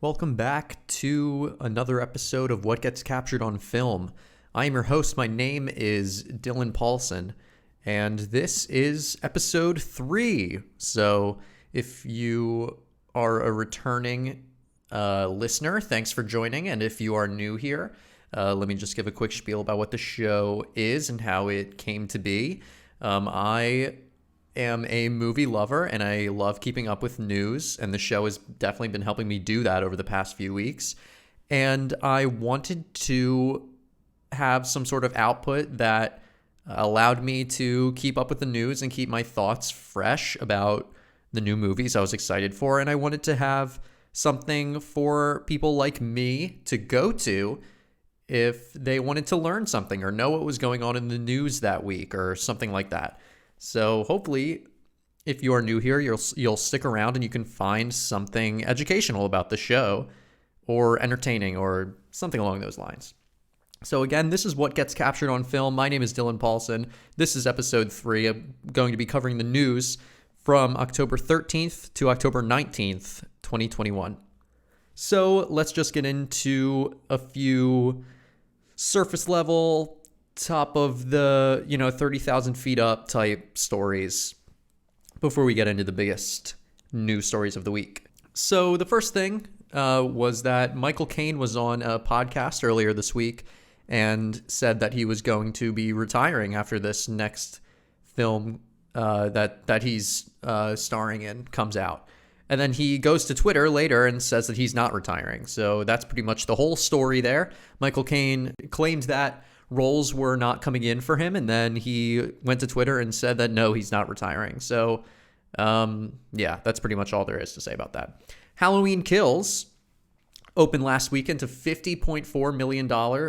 Welcome back to another episode of What Gets Captured on Film. I am your host. My name is Dylan Paulson, and this is episode 3. So if you are a returning listener, thanks for joining. And if you are new here, let me just give a quick spiel about what the show is and how it came to be. I am a movie lover and I love keeping up with news, and the show has definitely been helping me do that over the past few weeks. And I wanted to have some sort of output that allowed me to keep up with the news and keep my thoughts fresh about the new movies I was excited for. And I wanted to have something for people like me to go to if they wanted to learn something or know what was going on in the news that week or something like that. So hopefully, if you are new here, you'll stick around and you can find something educational about the show or entertaining or something along those lines. So again, this is What Gets Captured on Film. My name is Dylan Paulson. This is episode 3. I'm going to be covering the news from October 13th to October 19th, 2021. So let's just get into a few surface level, top of the 30,000 feet up type stories before we get into the biggest news stories of the week. So the first thing was that Michael Caine was on a podcast earlier this week and said that he was going to be retiring after this next film that he's starring in comes out. And then he goes to Twitter later and says that he's not retiring. So that's pretty much the whole story there. Michael Caine claimed that roles were not coming in for him, and then he went to Twitter and said that no, he's not retiring. So that's pretty much all there is to say about that. Halloween Kills opened last weekend to $50.4 million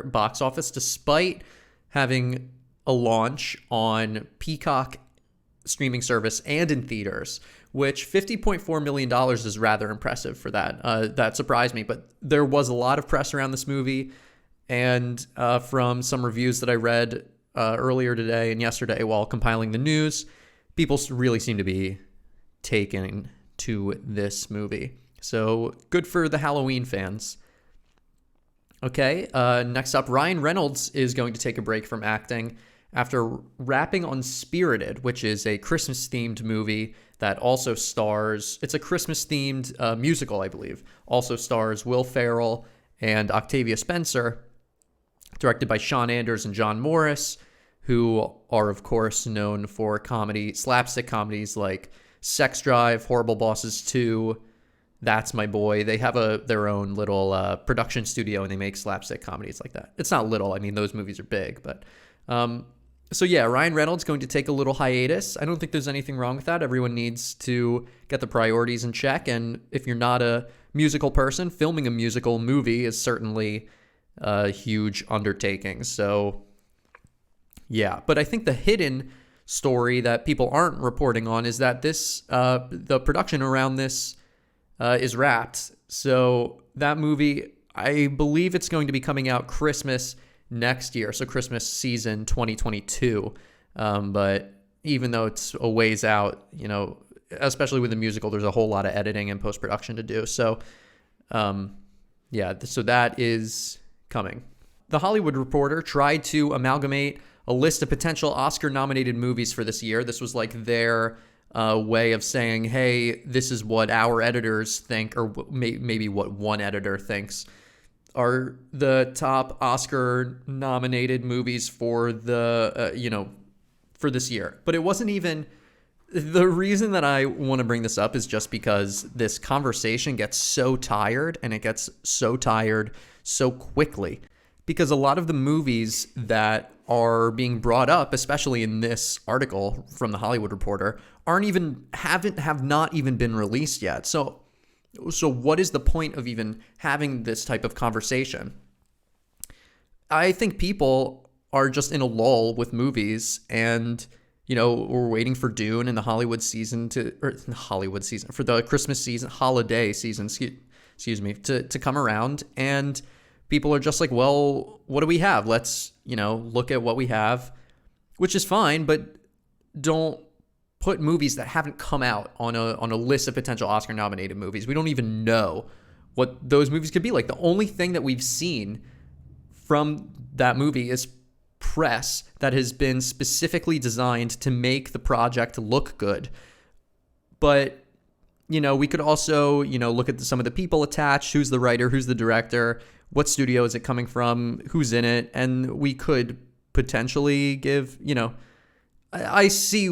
box office, despite having a launch on Peacock streaming service and in theaters, which $50.4 million is rather impressive for that. That surprised me, but there was a lot of press around this movie. And from some reviews that I read earlier today and yesterday while compiling the news, people really seem to be taken to this movie. So good for the Halloween fans. Okay, next up, Ryan Reynolds is going to take a break from acting after wrapping on Spirited, which is a Christmas-themed movie that also stars, it's a Christmas-themed musical, I believe, also stars Will Ferrell and Octavia Spencer, directed by Sean Anders and John Morris, who are, of course, known for slapstick comedies like Sex Drive, Horrible Bosses 2, That's My Boy. They have their own little production studio, and they make slapstick comedies like that. It's not little. I mean, those movies are big. But Ryan Reynolds going to take a little hiatus. I don't think there's anything wrong with that. Everyone needs to get the priorities in check. And if you're not a musical person, filming a musical movie is certainly a huge undertaking. So, yeah. But I think the hidden story that people aren't reporting on is that the production around this is wrapped. So that movie, I believe it's going to be coming out Christmas next year. So Christmas season 2022. But even though it's a ways out, especially with the musical, there's a whole lot of editing and post-production to do. So, so that is coming. The Hollywood Reporter tried to amalgamate a list of potential Oscar-nominated movies for this year. This was like their way of saying, hey, this is what our editors think, or maybe what one editor thinks are the top Oscar-nominated movies for for this year. But it wasn't even... The reason that I want to bring this up is just because this conversation gets so tired, and it gets so tired so quickly, because a lot of the movies that are being brought up, especially in this article from the Hollywood Reporter, have not even been released yet. So what is the point of even having this type of conversation? I think people are just in a lull with movies, and we're waiting for Dune and the for the Christmas season, holiday season, excuse me, to come around. And people are just like, well, what do we have? Let's, look at what we have, which is fine, but don't put movies that haven't come out on a list of potential Oscar nominated movies. We don't even know what those movies could be like. The only thing that we've seen from that movie is press that has been specifically designed to make the project look good. But, we could also, look at some of the people attached, who's the writer, who's the director, what studio is it coming from, who's in it, and we could potentially give, I see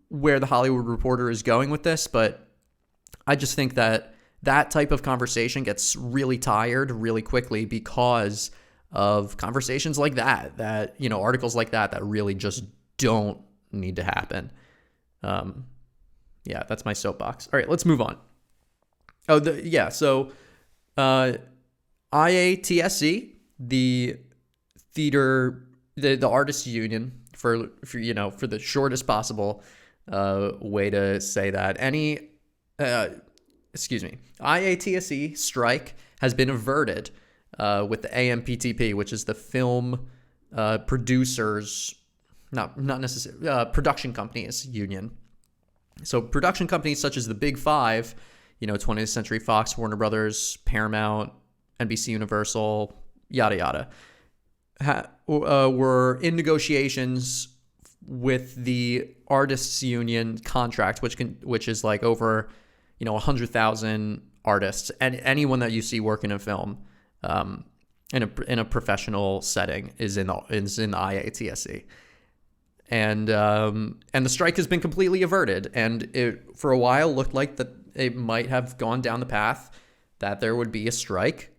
where the Hollywood Reporter is going with this, but I just think that type of conversation gets really tired really quickly because of conversations like that, articles like that really just don't need to happen. Yeah, that's my soapbox. All right, let's move on. So IATSE, the theater, the artists union, for the shortest possible way to say that. IATSE strike has been averted with the AMPTP, which is the film producers, not necessarily production companies union. So production companies such as the Big Five, 20th Century Fox, Warner Brothers, Paramount, NBC Universal, yada yada, were in negotiations with the artists union contract, which is like over 100,000 artists, and anyone that you see working in film in a professional setting is in the IATSE. And the strike has been completely averted, and it for a while looked like that it might have gone down the path that there would be a strike,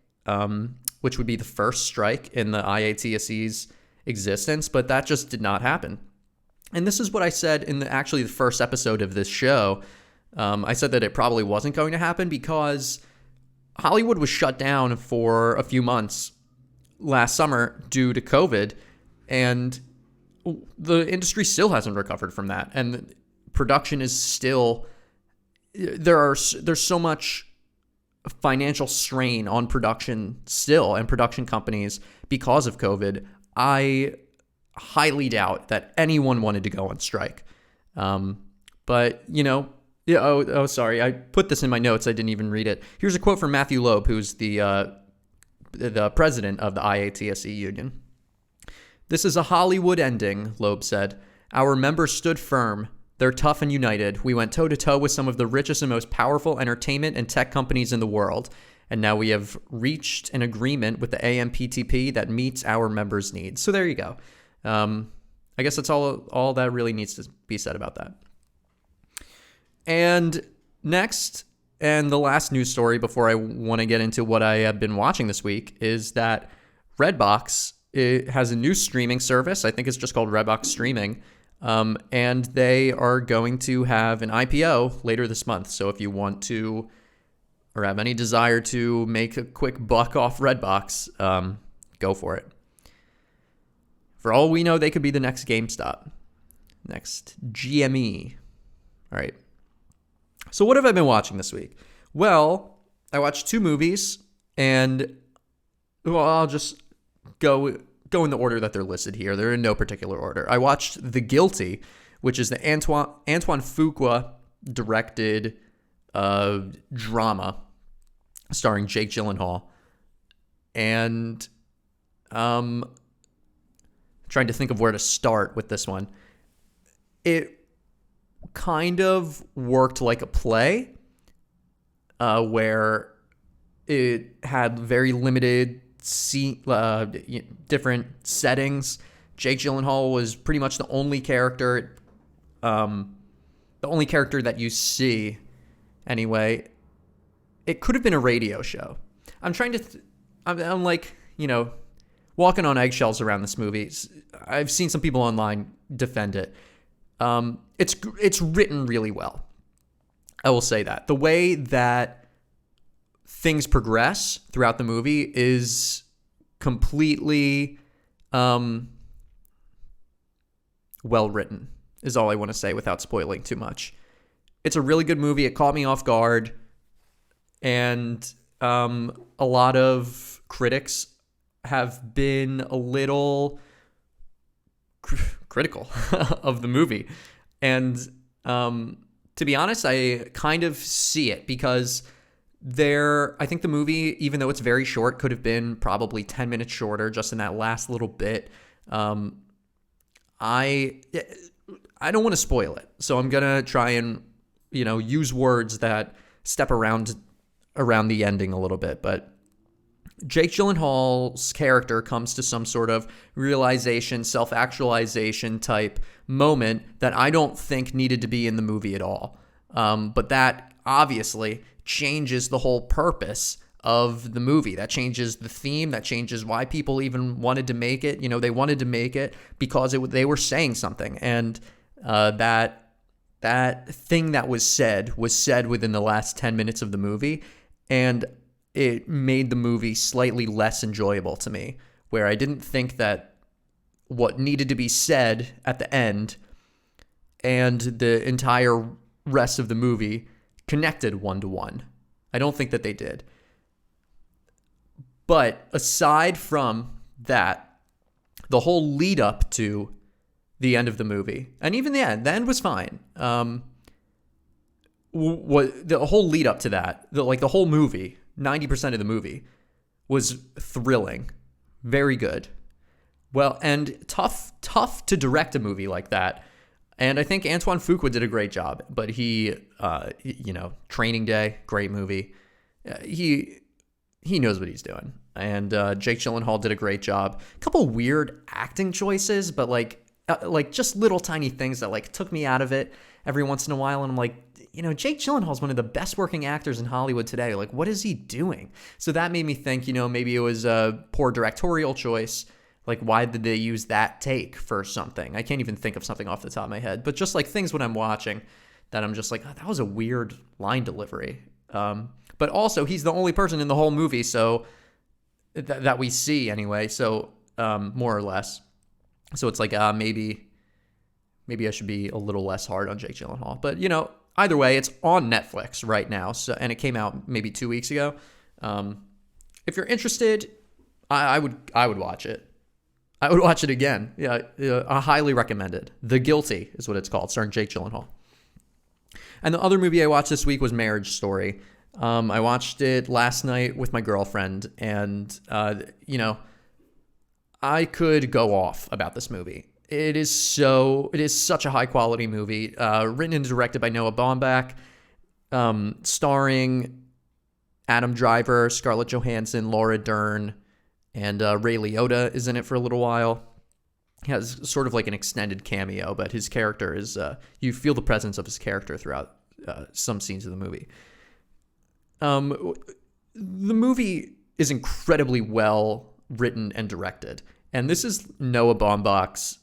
which would be the first strike in the IATSE's existence, but that just did not happen. And this is what I said in the first episode of this show. I said that it probably wasn't going to happen because Hollywood was shut down for a few months last summer due to COVID, and the industry still hasn't recovered from that, and production is still there's so much financial strain on production still and production companies because of COVID. I highly doubt that anyone wanted to go on strike. But sorry, I put this in my notes. I didn't even read it. Here's a quote from Matthew Loeb, who's the president of the IATSE union. "This is a Hollywood ending," Loeb said. "Our members stood firm. They're tough and united. We went toe-to-toe with some of the richest and most powerful entertainment and tech companies in the world. And now we have reached an agreement with the AMPTP that meets our members' needs." So there you go. I guess that's all that really needs to be said about that. And next, and the last news story before I want to get into what I have been watching this week, is that Redbox, it has a new streaming service. I think it's just called Redbox Streaming. And they are going to have an IPO later this month. So if you want to, or have any desire to make a quick buck off Redbox, go for it. For all we know, they could be the next GameStop, next GME. All right. So what have I been watching this week? Well, I watched 2 movies, and I'll just go in the order that they're listed here. They're in no particular order. I watched The Guilty, which is the Antoine Fuqua directed drama starring Jake Gyllenhaal. And trying to think of where to start with this one. It kind of worked like a play, where it had very limited different settings. Jake Gyllenhaal was pretty much the only character that you see. Anyway, it could have been a radio show. I'm trying to, I'm like, walking on eggshells around this movie. I've seen some people online defend it. It's written really well. I will say that. The way that things progress throughout the movie is completely well written, is all I want to say without spoiling too much. It's a really good movie. It caught me off guard. And a lot of critics have been a little critical of the movie. And to be honest, I kind of see it, because I think the movie, even though it's very short, could have been probably 10 minutes shorter just in that last little bit. I don't want to spoil it, so I'm gonna try and use words that step around the ending a little bit. But Jake Gyllenhaal's character comes to some sort of realization, self-actualization type moment that I don't think needed to be in the movie at all. But that obviously changes the whole purpose of the movie. That changes the theme. That changes why people even wanted to make it. They wanted to make it because they were saying something. And that thing that was said within the last 10 minutes of the movie. And it made the movie slightly less enjoyable to me, where I didn't think that what needed to be said at the end and the entire rest of the movie connected one-to-one. I don't think that they did. But aside from that, the whole lead up to the end of the movie, and even the end was fine. What the whole lead up to that, the whole movie, 90% of the movie was thrilling, very good. Well, and tough to direct a movie like that. And I think Antoine Fuqua did a great job, but he, Training Day, great movie. He knows what he's doing. And Jake Gyllenhaal did a great job. A couple weird acting choices, but like just little tiny things that took me out of it every once in a while. And I'm like, Jake Gyllenhaal is one of the best working actors in Hollywood today. Like, what is he doing? So that made me think, maybe it was a poor directorial choice. Like, why did they use that take for something? I can't even think of something off the top of my head. But just things when I'm watching that I'm just like, oh, that was a weird line delivery. But also, he's the only person in the whole movie, so that we see anyway. So more or less. So it's like maybe I should be a little less hard on Jake Gyllenhaal. But either way, it's on Netflix right now. So and it came out maybe 2 weeks ago. If you're interested, I would watch it. I would watch it again. Yeah, I highly recommend it. The Guilty is what it's called, starring Jake Gyllenhaal. And the other movie I watched this week was Marriage Story. I watched it last night with my girlfriend, and I could go off about this movie. It is such a high quality movie, written and directed by Noah Baumbach, starring Adam Driver, Scarlett Johansson, Laura Dern, and Ray Liotta is in it for a little while. He has sort of like an extended cameo, but his character is, you feel the presence of his character throughout some scenes of the movie. The movie is incredibly well written and directed. And this is Noah Baumbach's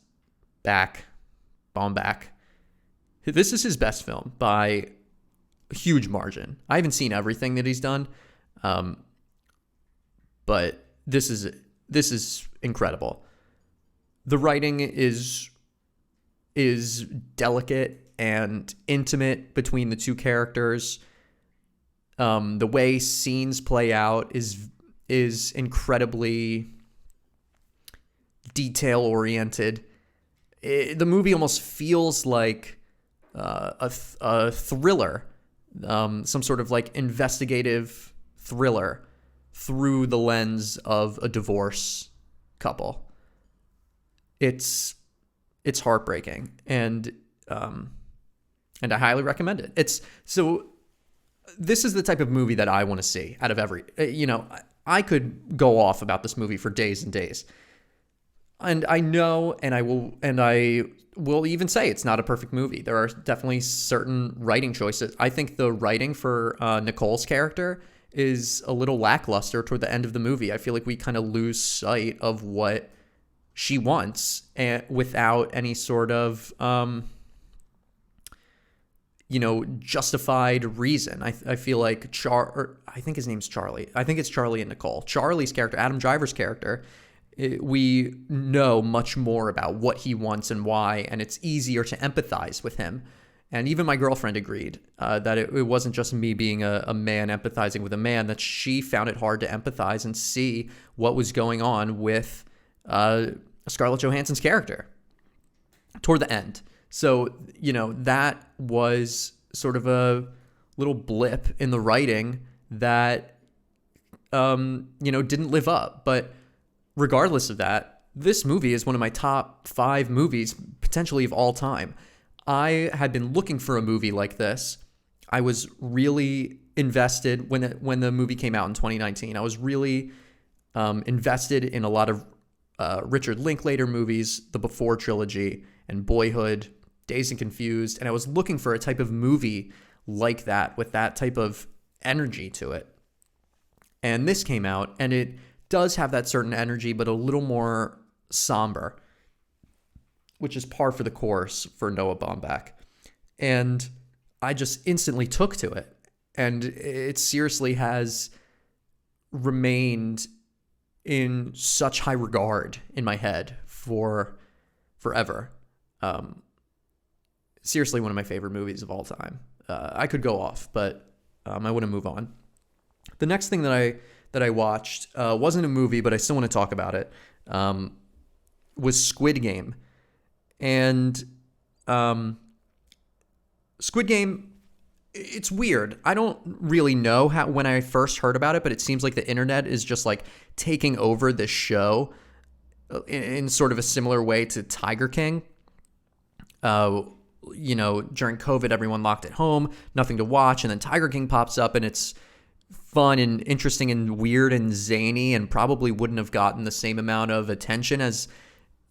Baumbach. This is his best film by a huge margin. I haven't seen everything that he's done, but this is incredible. The writing is delicate and intimate between the two characters. The way scenes play out is incredibly detail oriented. The movie almost feels like a thriller, some sort of investigative thriller through the lens of a divorce couple. It's heartbreaking, and I highly recommend it. This is the type of movie that I want to see out of every, I could go off about this movie for days and days. And I know, and I will even say it's not a perfect movie. There are definitely certain writing choices. I think the writing for Nicole's character is a little lackluster toward the end of the movie. I feel like we kind of lose sight of what she wants, and without any sort of justified reason. I feel like I think his name's Charlie. I think it's Charlie and Nicole. Charlie's character, Adam Driver's character, we know much more about what he wants and why, and it's easier to empathize with him. And even my girlfriend agreed that it wasn't just me being a man empathizing with a man, that she found it hard to empathize and see what was going on with Scarlett Johansson's character toward the end. So, that was sort of a little blip in the writing that, didn't live up. But regardless of that, this movie is one of my top 5 movies, potentially of all time. I had been looking for a movie like this. I was really invested when the movie came out in 2019. I was really invested in a lot of Richard Linklater movies, the Before trilogy, and Boyhood, Dazed and Confused, and I was looking for a type of movie like that with that type of energy to it. And this came out, and it does have that certain energy, but a little more somber, which is par for the course for Noah Baumbach. And I just instantly took to it. And it seriously has remained in such high regard in my head for forever. Seriously, one of my favorite movies of all time. I could go off, but I want to move on. The next thing that I watched wasn't a movie, but I still want to talk about it, was Squid Game. And Squid Game, it's weird. I don't really know when I first heard about it, but it seems like the internet is just like taking over this show in sort of a similar way to Tiger King. During COVID, everyone locked at home, nothing to watch, and then Tiger King pops up, and it's fun and interesting and weird and zany, and probably wouldn't have gotten the same amount of attention as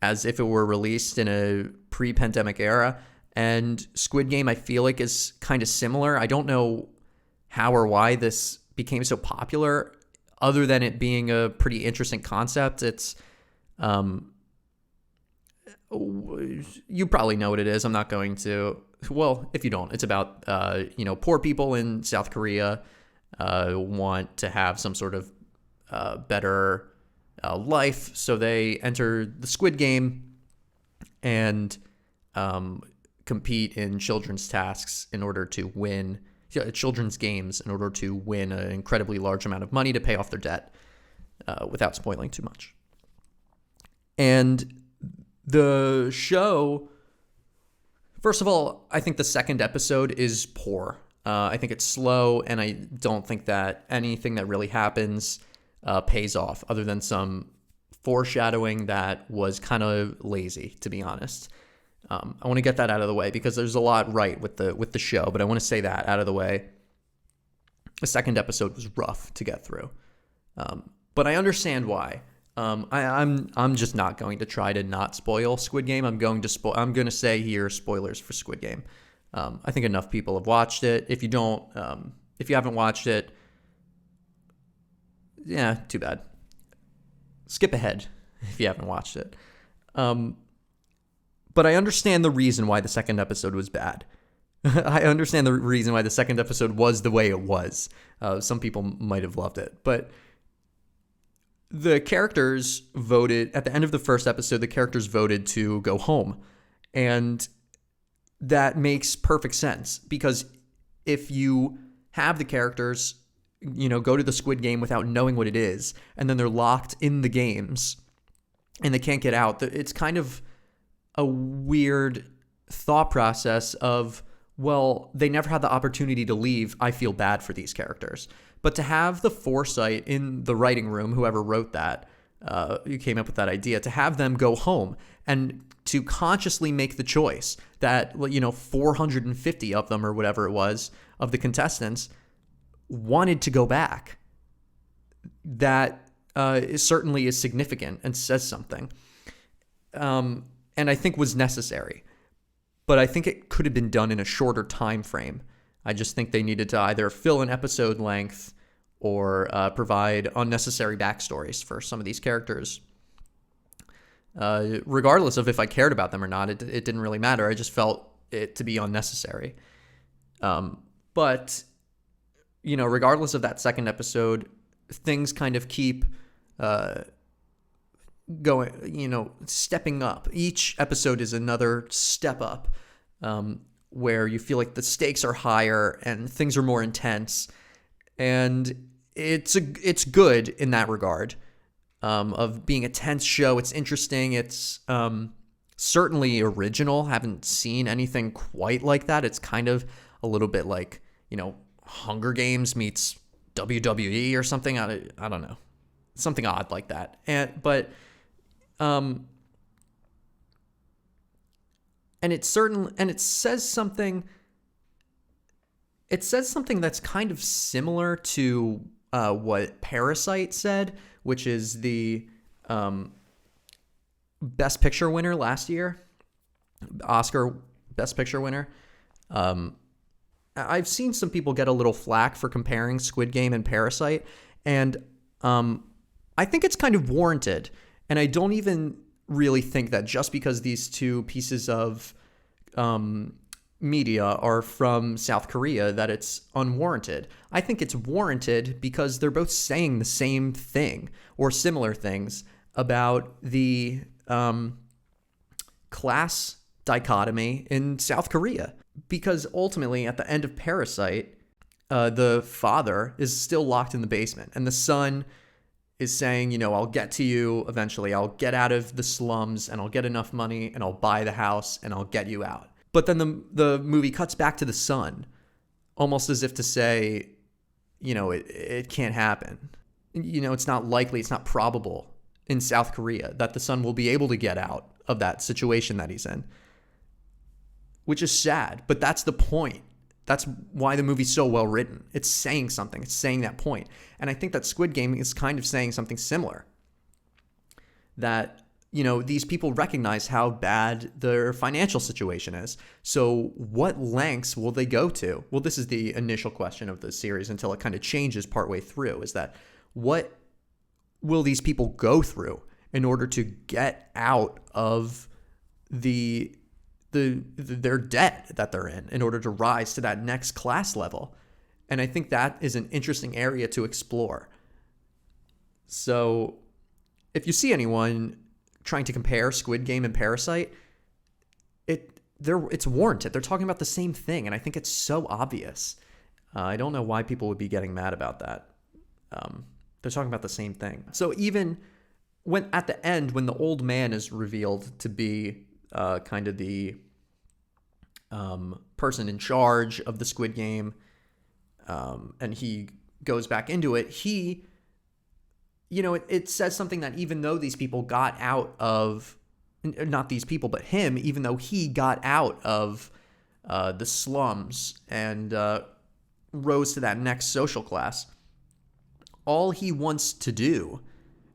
if it were released in a pre-pandemic era. And Squid Game, I feel like, is kind of similar. I don't know how or why this became so popular, other than it being a pretty interesting concept. It's, you probably know what it is. I'm not going to. Well, if you don't, it's about, poor people in South Korea want to have some sort of better life, so they enter the Squid Game and compete in children's tasks in order to win children's games in order to win an incredibly large amount of money to pay off their debt, without spoiling too much. And the show, first of all, I think the second episode is poor. I think it's slow, and I don't think that anything that really happens pays off, other than some foreshadowing that was kind of lazy, to be honest. I want to get that out of the way because there's a lot right with the show, but I want to say that out of the way. The second episode was rough to get through, but I understand why. I'm just not going to try to not spoil Squid Game. I'm going to say here spoilers for Squid Game. I think enough people have watched it. If you haven't watched it, yeah, too bad. Skip ahead if you haven't watched it. But I understand the reason why the second episode was bad. I understand the reason why the second episode was the way it was. Some people might have loved it, but the characters voted at the end of the first episode. The characters voted to go home, and that makes perfect sense, because if you have the characters, go to the Squid Game without knowing what it is, and then they're locked in the games and they can't get out, it's kind of a weird thought process of, well, they never had the opportunity to leave. I feel bad for these characters. But to have the foresight in the writing room, whoever wrote that, who came up with that idea, to have them go home and to consciously make the choice that, 450 of them or whatever it was of the contestants wanted to go back, that certainly is significant and says something. And I think was necessary. But I think it could have been done in a shorter time frame. I just think they needed to either fill an episode length or provide unnecessary backstories for some of these characters. Regardless of if I cared about them or not, it didn't really matter. I just felt it to be unnecessary. But, regardless of that second episode, things kind of keep going, stepping up. Each episode is another step up, where you feel like the stakes are higher and things are more intense, and it's good in that regard, of being a tense show. It's interesting. It's certainly original. Haven't seen anything quite like that. It's kind of a little bit like, Hunger Games meets WWE or something. I don't know, something odd like that. And it says something. It says something that's kind of similar to what Parasite said, which is the Best Picture winner last year, Oscar Best Picture winner. I've seen some people get a little flack for comparing Squid Game and Parasite, and I think it's kind of warranted. And I don't even really think that just because these two pieces of media are from South Korea that it's unwarranted. I think it's warranted because they're both saying the same thing or similar things about the class dichotomy in South Korea. Because ultimately, at the end of Parasite, the father is still locked in the basement, and the son is saying, I'll get to you eventually. I'll get out of the slums, and I'll get enough money, and I'll buy the house, and I'll get you out. But then the movie cuts back to the son, almost as if to say, it can't happen. It's not likely, it's not probable in South Korea that the son will be able to get out of that situation that he's in. Which is sad, but that's the point. That's why the movie's so well written. It's saying something. It's saying that point. And I think that Squid Game is kind of saying something similar. That, these people recognize how bad their financial situation is. So what lengths will they go to? Well, this is the initial question of the series until it kind of changes partway through, is that what will these people go through in order to get out of their debt that they're in order to rise to that next class level. And I think that is an interesting area to explore. So if you see anyone trying to compare Squid Game and Parasite, it's warranted. They're talking about the same thing, and I think it's so obvious. I don't know why people would be getting mad about that. They're talking about the same thing. So even when at the end, when the old man is revealed to be kind of the person in charge of the Squid Game, and he goes back into it, it says something that even though these people got out of, not these people, but him, even though he got out of the slums and rose to that next social class, all he wants to do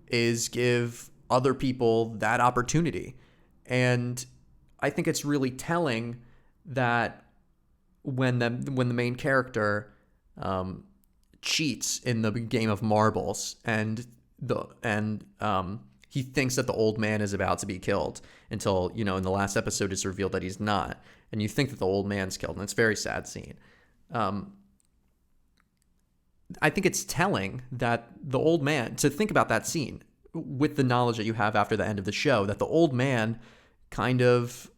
is give other people that opportunity. And I think it's really telling that when the main character cheats in the game of marbles and he thinks that the old man is about to be killed until, in the last episode it's revealed that he's not, and you think that the old man's killed, and it's a very sad scene. I think it's telling that the old man, to think about that scene with the knowledge that you have after the end of the show, that the old man kind of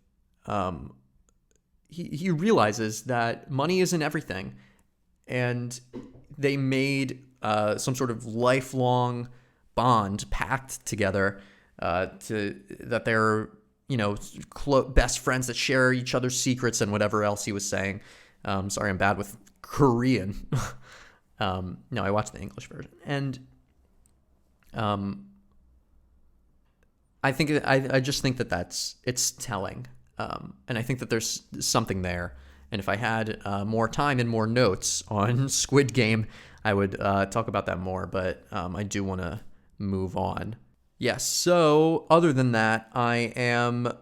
he realizes that money isn't everything, and they made some sort of lifelong bond pact together that they're best friends that share each other's secrets and whatever else he was saying. Sorry, I'm bad with Korean. No, I watched the English version, and I just think that it's telling, and I think that there's something there. And if I had more time and more notes on Squid Game, I would talk about that more. But I do want to move on. Yes. So other than that, I am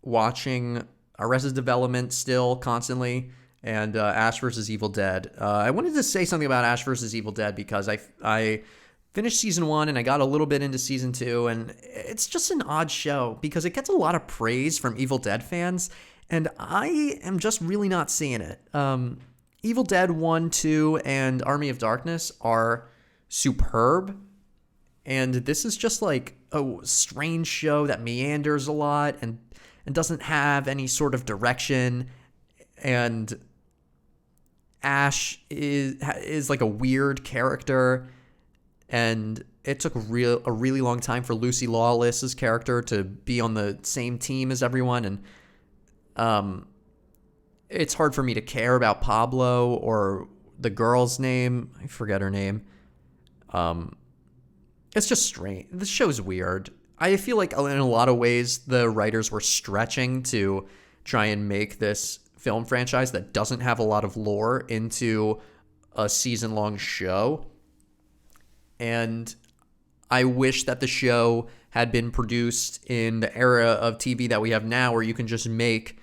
watching Arrested Development still constantly, and Ash vs. Evil Dead. I wanted to say something about Ash vs. Evil Dead because I finished season 1 and I got a little bit into season 2, and it's just an odd show because it gets a lot of praise from Evil Dead fans, and I am just really not seeing it. Evil Dead 1, 2, and Army of Darkness are superb, and this is just like a strange show that meanders a lot and doesn't have any sort of direction, and Ash is like a weird character, and it took a really long time for Lucy Lawless's character to be on the same team as everyone, and it's hard for me to care about Pablo or the girl's name. I forget her name. It's just strange. The show's weird. I feel like in a lot of ways the writers were stretching to try and make this film franchise that doesn't have a lot of lore into a season-long show. And I wish that the show had been produced in the era of TV that we have now, where you can just make,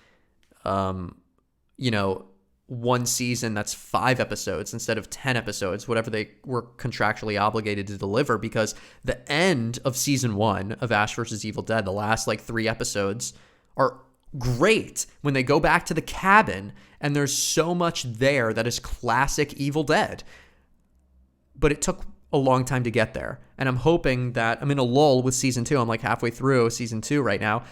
one season that's 5 episodes instead of 10 episodes, whatever they were contractually obligated to deliver, because the end of season 1 of Ash vs. Evil Dead, the last 3 episodes, are great when they go back to the cabin and there's so much there that is classic Evil Dead. But it took a long time to get there. And I'm hoping that I'm in a lull with season 2. I'm halfway through season 2 right now.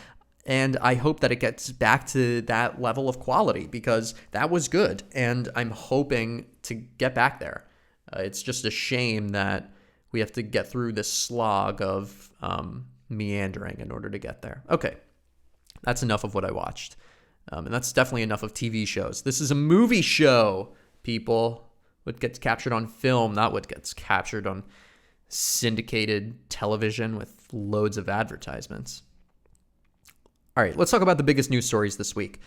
And I hope that it gets back to that level of quality, because that was good. And I'm hoping to get back there. It's just a shame that we have to get through this slog of meandering in order to get there. Okay, that's enough of what I watched. And that's definitely enough of TV shows. This is a movie show, people. What gets captured on film, not what gets captured on syndicated television with loads of advertisements. All right, let's talk about the biggest news stories this week.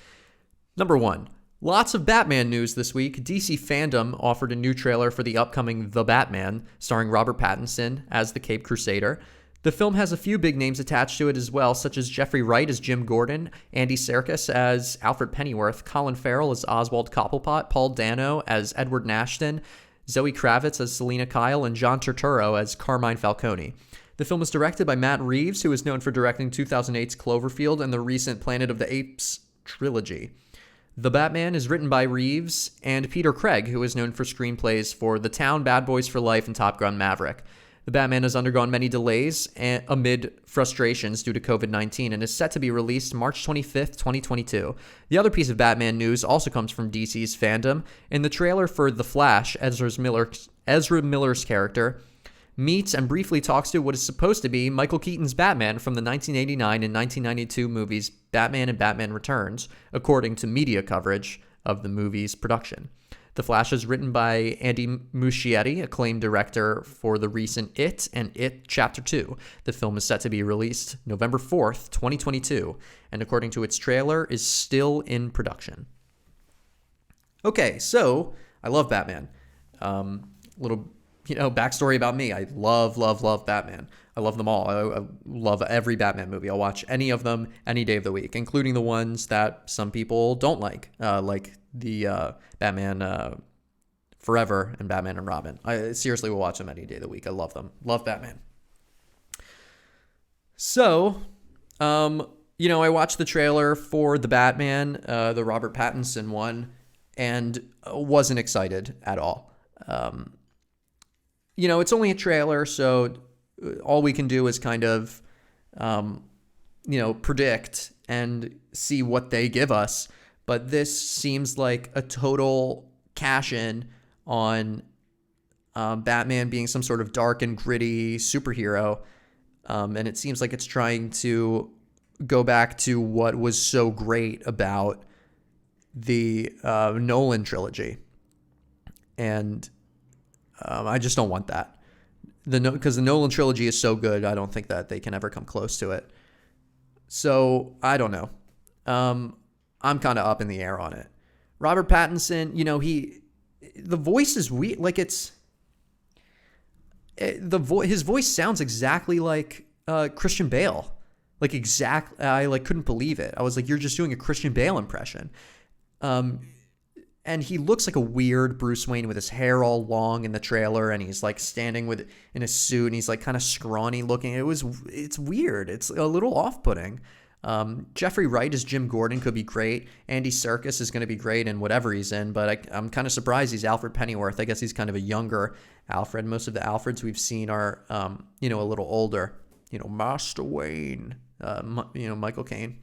Number 1, lots of Batman news this week. DC FanDome offered a new trailer for the upcoming The Batman, starring Robert Pattinson as the Caped Crusader. The film has a few big names attached to it as well, such as Jeffrey Wright as Jim Gordon, Andy Serkis as Alfred Pennyworth, Colin Farrell as Oswald Cobblepot, Paul Dano as Edward Nashton, Zoe Kravitz as Selena Kyle, and John Turturro as Carmine Falcone. The film is directed by Matt Reeves, who is known for directing 2008's Cloverfield and the recent Planet of the Apes trilogy. The Batman is written by Reeves and Peter Craig, who is known for screenplays for The Town, Bad Boys for Life, and Top Gun Maverick. The Batman has undergone many delays amid frustrations due to COVID-19 and is set to be released March 25th, 2022. The other piece of Batman news also comes from DC's FanDome. In the trailer for The Flash, Ezra Miller's character meets and briefly talks to what is supposed to be Michael Keaton's Batman from the 1989 and 1992 movies Batman and Batman Returns, according to media coverage of the movie's production. The Flash is written by Andy Muschietti, acclaimed director for the recent It and It Chapter 2. The film is set to be released November 4th, 2022, and according to its trailer, is still in production. Okay, so I love Batman. Little backstory about me. I love Batman. I love them all. I love every Batman movie. I'll watch any of them any day of the week, including the ones that some people don't like the Batman Forever and Batman and Robin. I seriously will watch them any day of the week. I love them. Love Batman. So, I watched the trailer for the Batman, the Robert Pattinson one, and wasn't excited at all. It's only a trailer, so all we can do is kind of, predict and see what they give us. But this seems like a total cash-in on Batman being some sort of dark and gritty superhero. And it seems like it's trying to go back to what was so great about the Nolan trilogy. And I just don't want that. Because the Nolan trilogy is so good, I don't think that they can ever come close to it. So, I don't know. I'm kind of up in the air on it. Robert Pattinson, the voice is weird. His voice sounds exactly like Christian Bale. I couldn't believe it. I was like, you're just doing a Christian Bale impression. And he looks like a weird Bruce Wayne with his hair all long in the trailer, and he's standing in a suit, and he's kind of scrawny looking. It's weird. It's a little off-putting. Jeffrey Wright as Jim Gordon could be great. Andy Serkis is going to be great in whatever he's in, but I'm kind of surprised he's Alfred Pennyworth. I guess he's kind of a younger Alfred. Most of the Alfreds we've seen are, a little older. Master Wayne, Michael Caine.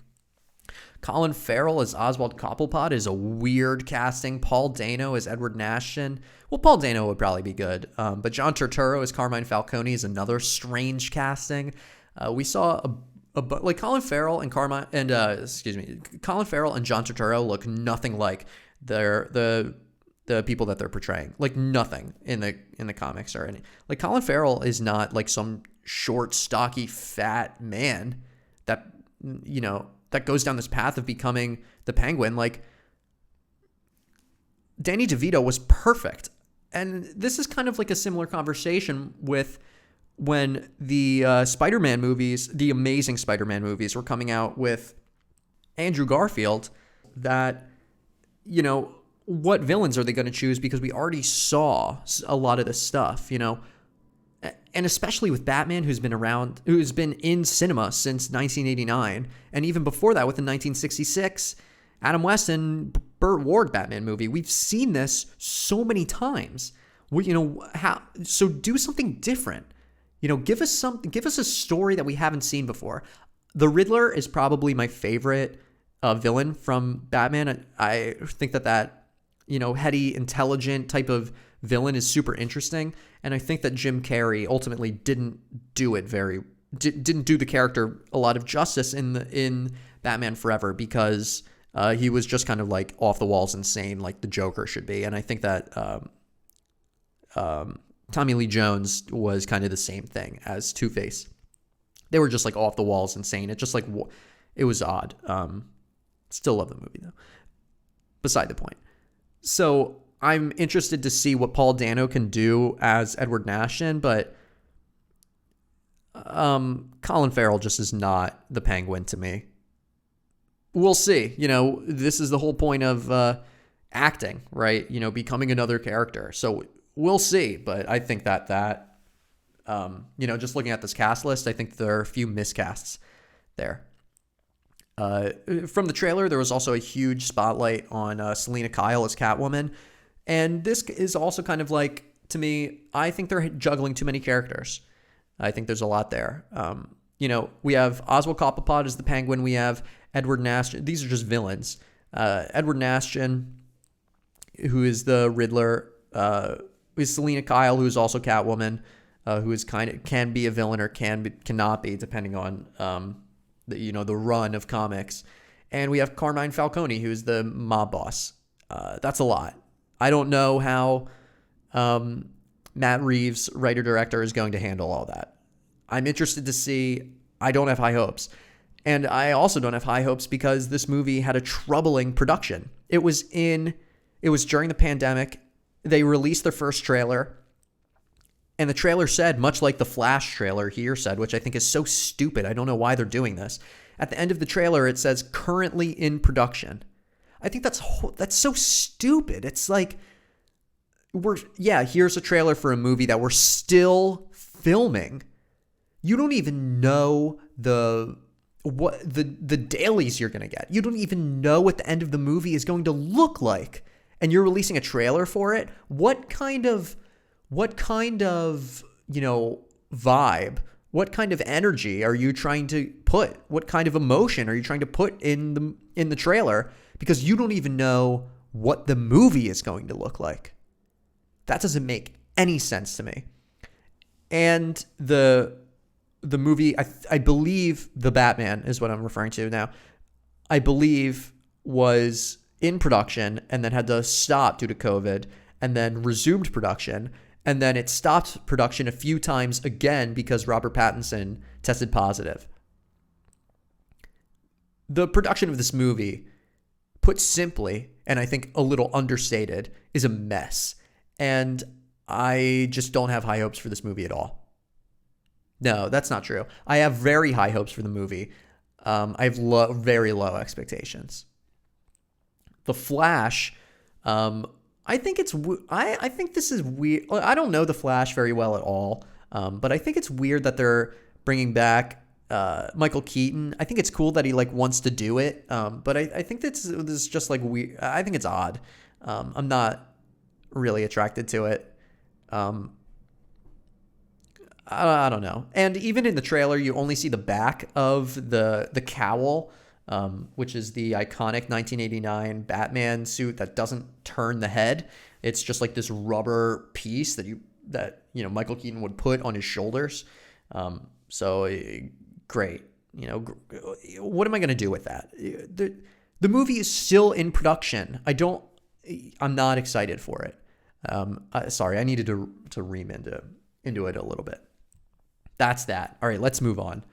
Colin Farrell as Oswald Cobblepot is a weird casting. Paul Dano as Edward Nashton. Well, Paul Dano would probably be good. But John Turturro as Carmine Falcone is another strange casting. We saw Colin Farrell and Colin Farrell and John Turturro look nothing like. The the people that they're portraying. Like nothing in the comics or any. Like Colin Farrell is not like some short, stocky, fat man that that goes down this path of becoming the Penguin. Like Danny DeVito was perfect. And this is kind of like a similar conversation with when the Spider-Man movies, the Amazing Spider-Man movies, were coming out with Andrew Garfield, that, what villains are they going to choose? Because we already saw a lot of this stuff, and especially with Batman, who's been in cinema since 1989. And even before that, with the 1966 Adam West and Burt Ward Batman movie. We've seen this so many times. So do something different. Give us a story that we haven't seen before. The Riddler is probably my favorite villain from Batman. I think that heady, intelligent type of villain is super interesting, and I think that Jim Carrey ultimately didn't do the character a lot of justice in Batman Forever, because he was just kind of like off the walls insane, like the Joker should be. And I think that Tommy Lee Jones was kind of the same thing as Two-Face. They were just like off the walls insane. It was odd. Still love the movie though. Beside the point. So I'm interested to see what Paul Dano can do as Edward Nashton, but Colin Farrell just is not the Penguin to me. We'll see. This is the whole point of acting, right? Becoming another character. So we'll see. But I think that just looking at this cast list, I think there are a few miscasts there. From the trailer, there was also a huge spotlight on Selena Kyle as Catwoman. And this is also kind of like, to me, I think they're juggling too many characters. I think there's a lot there. We have Oswald Cobblepot as the Penguin. We have Edward Nashton. These are just villains. Edward Nashton, who is the Riddler, is Selena Kyle, who is also Catwoman, who is can be a villain or cannot be, depending on the run of comics. And we have Carmine Falcone, who is the mob boss. That's a lot. I don't know how Matt Reeves, writer-director, is going to handle all that. I'm interested to see. I don't have high hopes. And I also don't have high hopes because this movie had a troubling production. It was during the pandemic. They released their first trailer, and the trailer said, much like the Flash trailer here said, which I think is so stupid. I don't know why they're doing this. At the end of the trailer, it says currently in production. I think that's so stupid. It's like, here's a trailer for a movie that we're still filming. You don't even know the dailies you're going to get. You don't even know what the end of the movie is going to look like. And you're releasing a trailer for it? What kind of vibe, what kind of energy are you trying to put? What kind of emotion are you trying to put in the trailer? Because you don't even know what the movie is going to look like. That doesn't make any sense to me. And the movie, I believe The Batman is what I'm referring to now, I believe was in production and then had to stop due to COVID and then resumed production. And then it stopped production a few times again because Robert Pattinson tested positive. The production of this movie, put simply, and I think a little understated, is a mess. And I just don't have high hopes for this movie at all. No, that's not true. I have very high hopes for the movie. I have very low expectations. The Flash, I think this is weird. I don't know The Flash very well at all, but I think it's weird that they're bringing back Michael Keaton. I think it's cool that he wants to do it, but I think this is just weird. I think it's odd. I'm not really attracted to it. I don't know. And even in the trailer, you only see the back of the cowl, which is the iconic 1989 Batman suit that doesn't turn the head. It's just like this rubber piece that Michael Keaton would put on his shoulders. So great. What am I going to do with that? The movie is still in production. I'm not excited for it. Sorry, I needed to ream into it a little bit. That's that. All right, let's move on.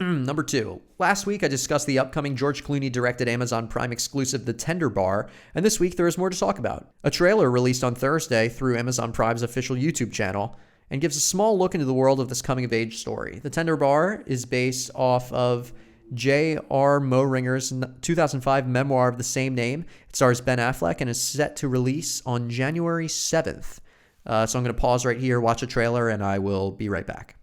Number 2. Last week, I discussed the upcoming George Clooney-directed Amazon Prime exclusive The Tender Bar, and this week there is more to talk about. A trailer released on Thursday through Amazon Prime's official YouTube channel and gives a small look into the world of this coming-of-age story. The Tender Bar is based off of J.R. Moringer's 2005 memoir of the same name. It stars Ben Affleck and is set to release on January 7th. So I'm going to pause right here, watch a trailer, and I will be right back.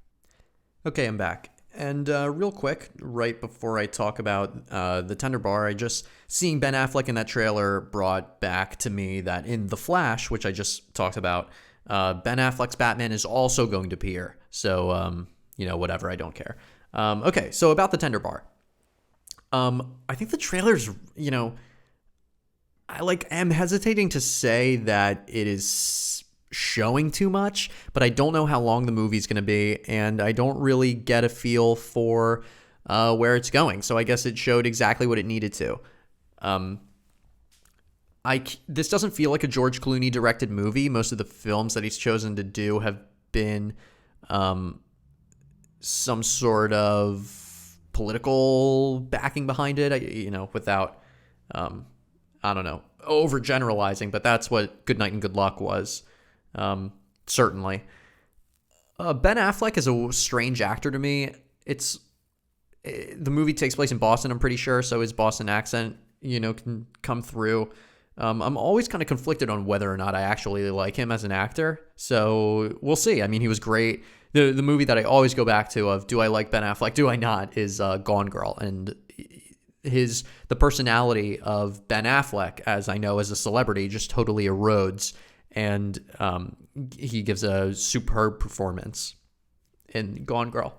Okay, I'm back. And real quick, right before I talk about The Tender Bar, seeing Ben Affleck in that trailer brought back to me that in The Flash, which I just talked about, Ben Affleck's Batman is also going to appear. So, whatever, I don't care. Okay, so about The Tender Bar. I think the trailer's, I am hesitating to say that it is showing too much, but I don't know how long the movie's going to be, and I don't really get a feel for where it's going. So I guess it showed exactly what it needed to. This doesn't feel like a George Clooney directed movie. Most of the films that he's chosen to do have been some sort of political backing behind it, without, I don't know, overgeneralizing, but that's what Good Night and Good Luck was. Certainly. Ben Affleck is a strange actor to me. The movie takes place in Boston, I'm pretty sure, so his Boston accent, can come through. I'm always kind of conflicted on whether or not I actually like him as an actor, so we'll see. I mean, he was great. The movie that I always go back to of do I like Ben Affleck, do I not, is Gone Girl, and the personality of Ben Affleck, as I know as a celebrity, just totally erodes. And he gives a superb performance in Gone Girl.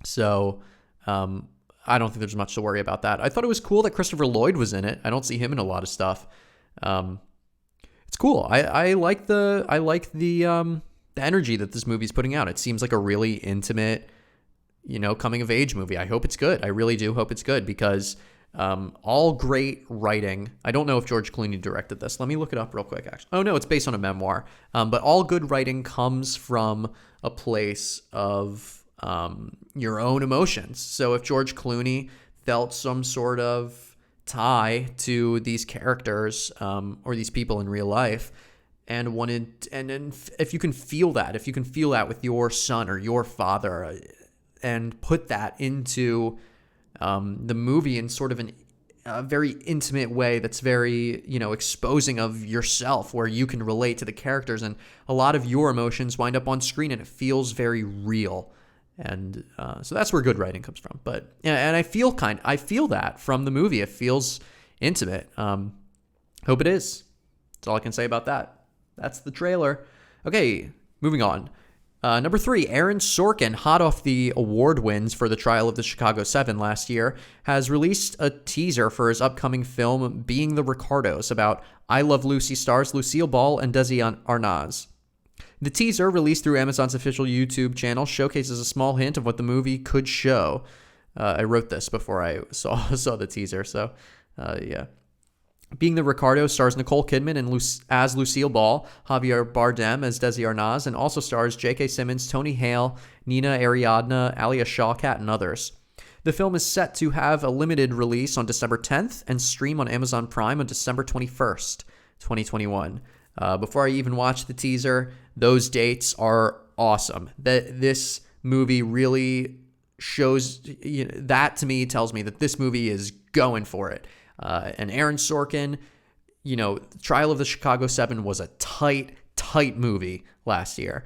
So I don't think there's much to worry about that. I thought it was cool that Christopher Lloyd was in it. I don't see him in a lot of stuff. It's cool. I like the energy that this movie's putting out. It seems like a really intimate, coming of age movie. I hope it's good. I really do hope it's good because all great writing. I don't know if George Clooney directed this. Let me look it up real quick, actually. Oh, no, it's based on a memoir. But all good writing comes from a place of your own emotions. So if George Clooney felt some sort of tie to these characters or these people in real life and wanted, and if you can feel that with your son or your father and put that into the movie in sort of a very intimate way that's very, exposing of yourself, where you can relate to the characters and a lot of your emotions wind up on screen and it feels very real. And so that's where good writing comes from. But and I feel that from the movie. It feels intimate. Hope it is. That's all I can say about that. That's the trailer. Okay, moving on. Number 3, Aaron Sorkin, hot off the award wins for The Trial of the Chicago 7 last year, has released a teaser for his upcoming film, Being the Ricardos, about I Love Lucy stars Lucille Ball and Desi Arnaz. The teaser, released through Amazon's official YouTube channel, showcases a small hint of what the movie could show. I wrote this before I saw the teaser, so yeah. Being the Ricardos stars Nicole Kidman as Lucille Ball, Javier Bardem as Desi Arnaz, and also stars J.K. Simmons, Tony Hale, Nina Ariadna, Alia Shawkat, and others. The film is set to have a limited release on December 10th and stream on Amazon Prime on December 21st, 2021. Before I even watched the teaser, those dates are awesome. This movie really shows, that to me tells me that this movie is going for it. And Aaron Sorkin, Trial of the Chicago 7 was a tight movie last year.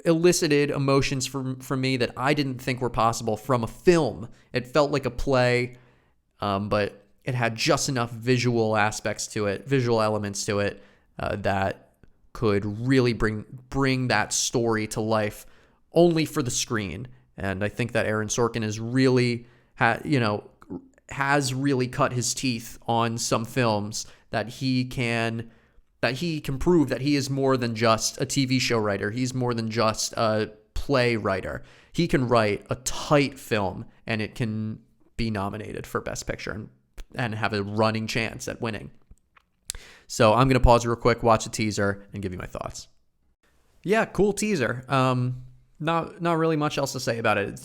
Elicited emotions from me that I didn't think were possible from a film. It felt like a play, but it had just enough visual elements to it, that could really bring that story to life only for the screen. And I think that Aaron Sorkin is really has really cut his teeth on some films that he can prove that he is more than just a TV show writer. He's more than just a play writer. He can write a tight film and it can be nominated for Best Picture and have a running chance at winning. So I'm going to pause real quick, watch the teaser, and give you my thoughts. Yeah, cool teaser. Not really much else to say about it.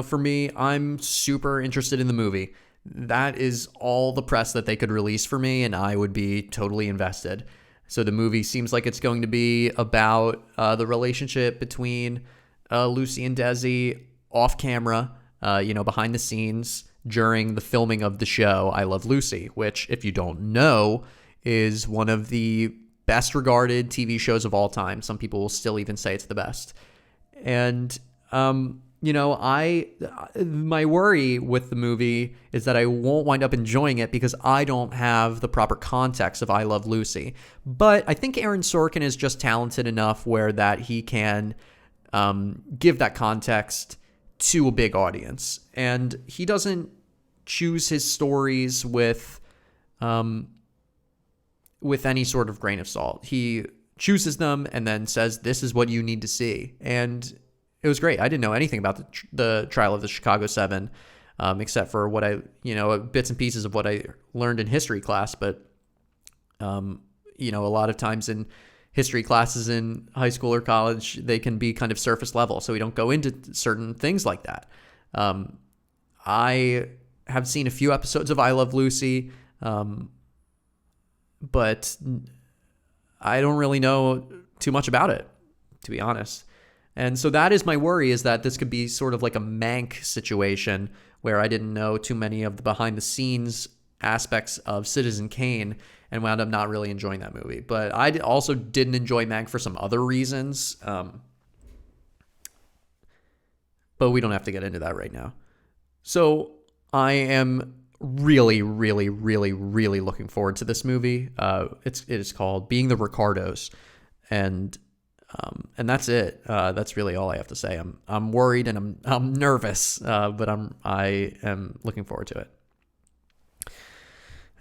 For me, I'm super interested in the movie. That is all the press that they could release for me, and I would be totally invested. So the movie seems like it's going to be about the relationship between Lucy and Desi off camera, behind the scenes during the filming of the show I Love Lucy, which, if you don't know, is one of the best regarded TV shows of all time. Some people will still even say it's the best. And, my worry with the movie is that I won't wind up enjoying it because I don't have the proper context of I Love Lucy. But I think Aaron Sorkin is just talented enough where that he can give that context to a big audience. And he doesn't choose his stories with any sort of grain of salt. He chooses them and then says, this is what you need to see. And it was great. I didn't know anything about the trial of the Chicago 7, except for what bits and pieces of what I learned in history class. But, a lot of times in history classes in high school or college, they can be kind of surface level. So we don't go into certain things like that. I have seen a few episodes of I Love Lucy, but I don't really know too much about it, to be honest. And so that is my worry, is that this could be sort of like a Mank situation where I didn't know too many of the behind the scenes aspects of Citizen Kane and wound up not really enjoying that movie. But I also didn't enjoy Mank for some other reasons. But we don't have to get into that right now. So I am really, really, really, really looking forward to this movie. It is called Being the Ricardos, and that's it. That's really all I have to say. I'm worried and I'm nervous, but I am looking forward to it.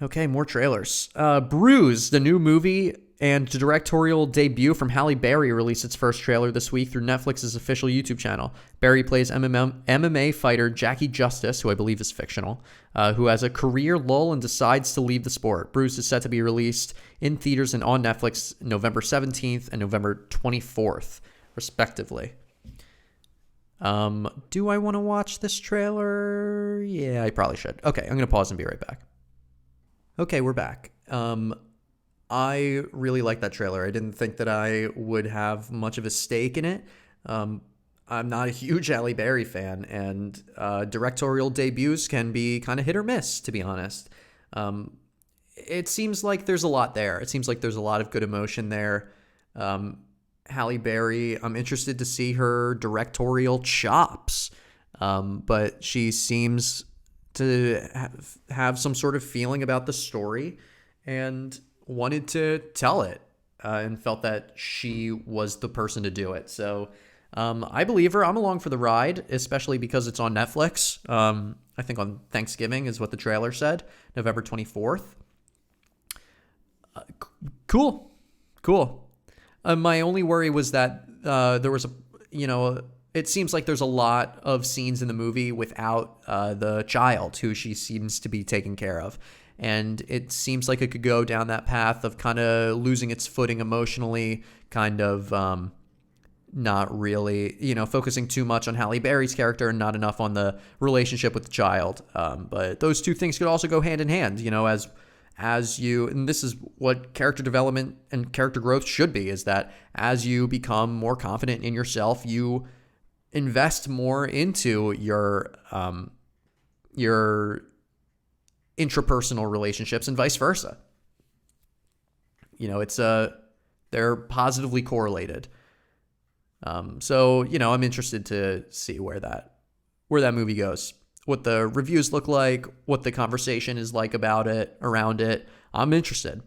Okay, more trailers. Bruise, the new movie and directorial debut from Halle Berry, released its first trailer this week through Netflix's official YouTube channel. Berry plays MMA fighter Jackie Justice, who I believe is fictional, who has a career lull and decides to leave the sport. Bruise is set to be released in theaters and on Netflix November 17th and November 24th, respectively. Do I want to watch this trailer? Yeah, I probably should. Okay, I'm going to pause and be right back. Okay, we're back. I really liked that trailer. I didn't think that I would have much of a stake in it. I'm not a huge Halle Berry fan, and directorial debuts can be kind of hit or miss, to be honest. It seems like there's a lot there. It seems like there's a lot of good emotion there. Halle Berry, I'm interested to see her directorial chops, but she seems to have some sort of feeling about the story and wanted to tell it, and felt that she was the person to do it. So I believe her. I'm along for the ride, especially because it's on Netflix. I think on Thanksgiving is what the trailer said, November 24th. Cool. My only worry was that there was it seems like there's a lot of scenes in the movie without the child who she seems to be taking care of. And it seems like it could go down that path of kind of losing its footing emotionally, kind of not really, focusing too much on Halle Berry's character and not enough on the relationship with the child. But those two things could also go hand in hand, as you, and this is what character development and character growth should be, is that as you become more confident in yourself, you invest more into your intrapersonal relationships and vice versa. They're positively correlated. So I'm interested to see where that movie goes, what the reviews look like, what the conversation is like about it, around it. I'm interested.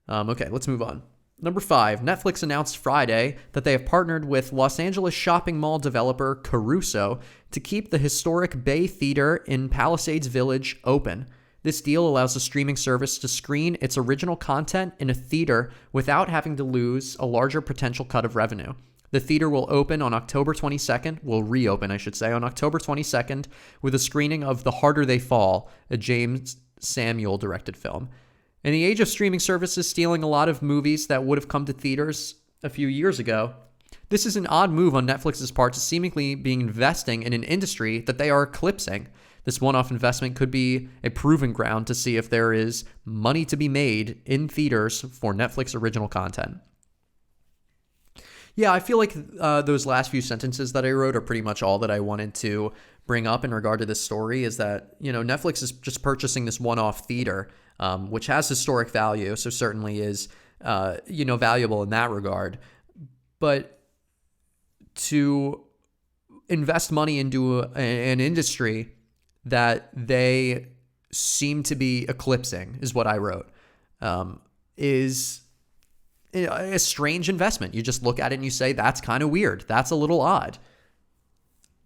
Okay, let's move on. Number 5, Netflix announced Friday that they have partnered with Los Angeles shopping mall developer Caruso to keep the historic Bay Theater in Palisades Village open. This deal allows the streaming service to screen its original content in a theater without having to lose a larger potential cut of revenue. The theater will reopen on October 22nd, on October 22nd, with a screening of The Harder They Fall, a James Samuel directed film. In the age of streaming services stealing a lot of movies that would have come to theaters a few years ago, this is an odd move on Netflix's part to seemingly being investing in an industry that they are eclipsing. This one-off investment could be a proving ground to see if there is money to be made in theaters for Netflix original content. Yeah, I feel like those last few sentences that I wrote are pretty much all that I wanted to bring up in regard to this story, is that, Netflix is just purchasing this one-off theater, which has historic value, so certainly is, valuable in that regard. But to invest money into an industry that they seem to be eclipsing, is what I wrote, is a strange investment. You just look at it and you say, that's kind of weird. That's a little odd.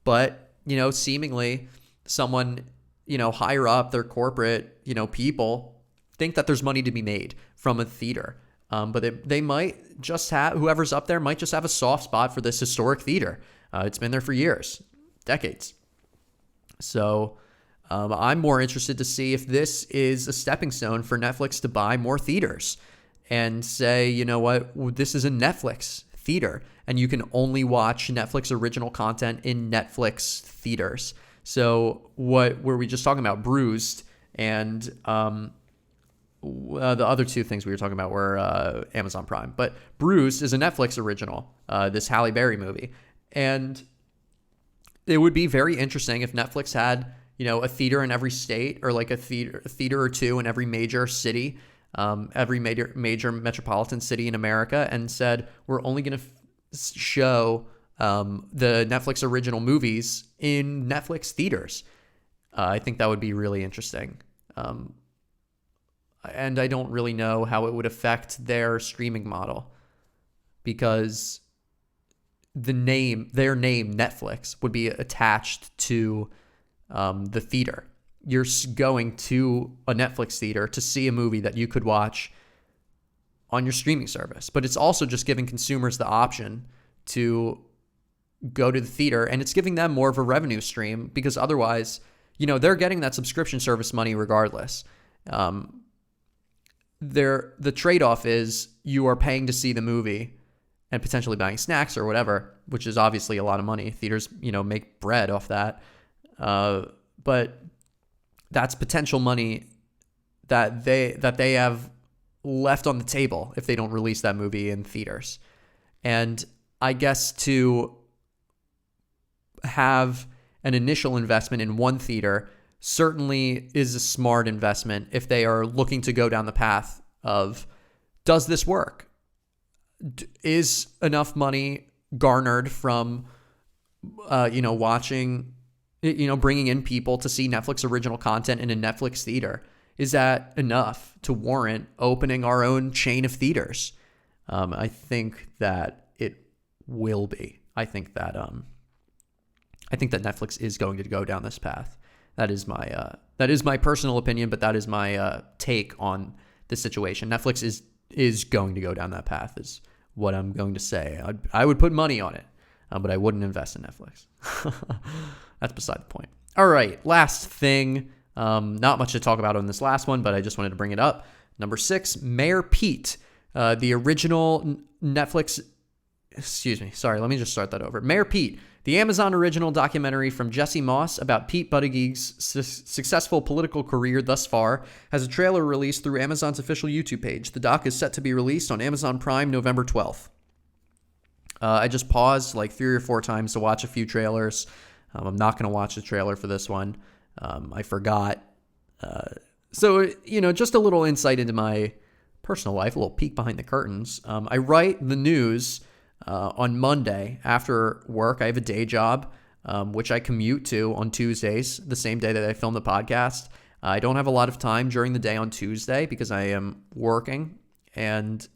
But, seemingly someone, higher up, their corporate, people think that there's money to be made from a theater. But they might just have, whoever's up there might just have a soft spot for this historic theater. It's been there for years, decades. So I'm more interested to see if this is a stepping stone for Netflix to buy more theaters and say, you know what, this is a Netflix theater, and you can only watch Netflix original content in Netflix theaters. So what were we just talking about? Bruised and the other two things we were talking about were Amazon Prime. But Bruised is a Netflix original, this Halle Berry movie. And it would be very interesting if Netflix had, a theater in every state, or like a theater or two in every major city, every major metropolitan city in America, and said, we're only going to show the Netflix original movies in Netflix theaters. I think that would be really interesting. And I don't really know how it would affect their streaming model, because their name Netflix would be attached to the theater. You're going to a Netflix theater to see a movie that you could watch on your streaming service. But it's also just giving consumers the option to go to the theater, and it's giving them more of a revenue stream, because otherwise, they're getting that subscription service money regardless. The trade-off is you are paying to see the movie and potentially buying snacks or whatever, which is obviously a lot of money. Theaters, make bread off that. But that's potential money that they have left on the table if they don't release that movie in theaters. And I guess to have an initial investment in one theater certainly is a smart investment if they are looking to go down the path of, does this work? Is enough money garnered from, watching, bringing in people to see Netflix original content in a Netflix theater? Is that enough to warrant opening our own chain of theaters? I think that it will be. I think that Netflix is going to go down this path. That is my personal opinion, but that is my take on this situation. Netflix is going to go down that path, is what I'm going to say. I would put money on it, but I wouldn't invest in Netflix. That's beside the point. All right, last thing. Not much to talk about on this last one, but I just wanted to bring it up. Number 6, Mayor Pete, the original Netflix. Excuse me. Sorry, let me just start that over. Mayor Pete, the Amazon original documentary from Jesse Moss about Pete Buttigieg's successful political career thus far, has a trailer released through Amazon's official YouTube page. The doc is set to be released on Amazon Prime November 12th. I just paused like 3 or 4 times to watch a few trailers. I'm not going to watch the trailer for this one. I forgot. So, just a little insight into my personal life, a little peek behind the curtains. I write the news on Monday after work. I have a day job, which I commute to on Tuesdays, the same day that I film the podcast. I don't have a lot of time during the day on Tuesday because I am working and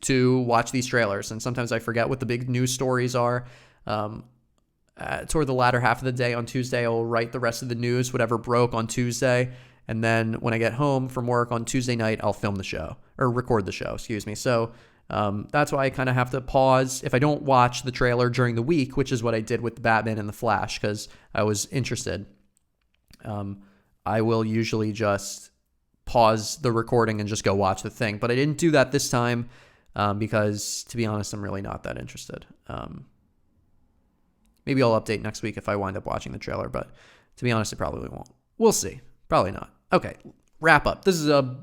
to watch these trailers. And sometimes I forget what the big news stories are. Toward the latter half of the day on Tuesday, I'll write the rest of the news, whatever broke on Tuesday. And then when I get home from work on Tuesday night, I'll film the show, or record the show, excuse me. So that's why I kind of have to pause if I don't watch the trailer during the week, which is what I did with the Batman and the Flash, because I was interested. I will usually just pause the recording and just go watch the thing. But I didn't do that this time because, to be honest, I'm really not that interested. Maybe I'll update next week if I wind up watching the trailer, but to be honest, I probably won't. We'll see. Probably not. Okay, wrap up. This is a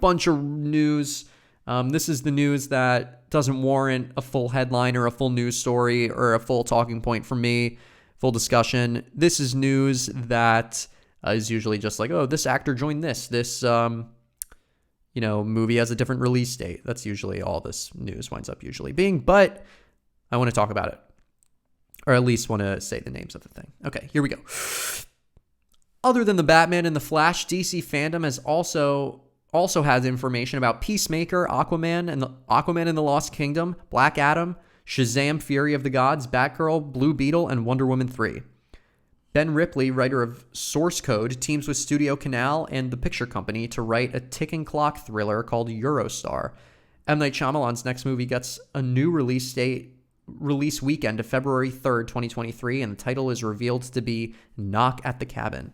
bunch of news. This is the news that doesn't warrant a full headline or a full news story or a full talking point from me, full discussion. This is news that is usually just like, oh, this actor joined this movie has a different release date. That's usually all this news winds up usually being, but I want to talk about it, or at least want to say the names of the thing. Okay, here we go. Other than the Batman and the Flash, DC FanDome has also has information about Peacemaker, Aquaman and the Lost Kingdom, Black Adam, Shazam! Fury of the Gods, Batgirl, Blue Beetle, and Wonder Woman 3. Ben Ripley, writer of Source Code, teams with Studio Canal and The Picture Company to write a ticking clock thriller called Eurostar. M. Night Shyamalan's next movie gets a new release weekend of February 3rd, 2023, and the title is revealed to be Knock at the Cabin.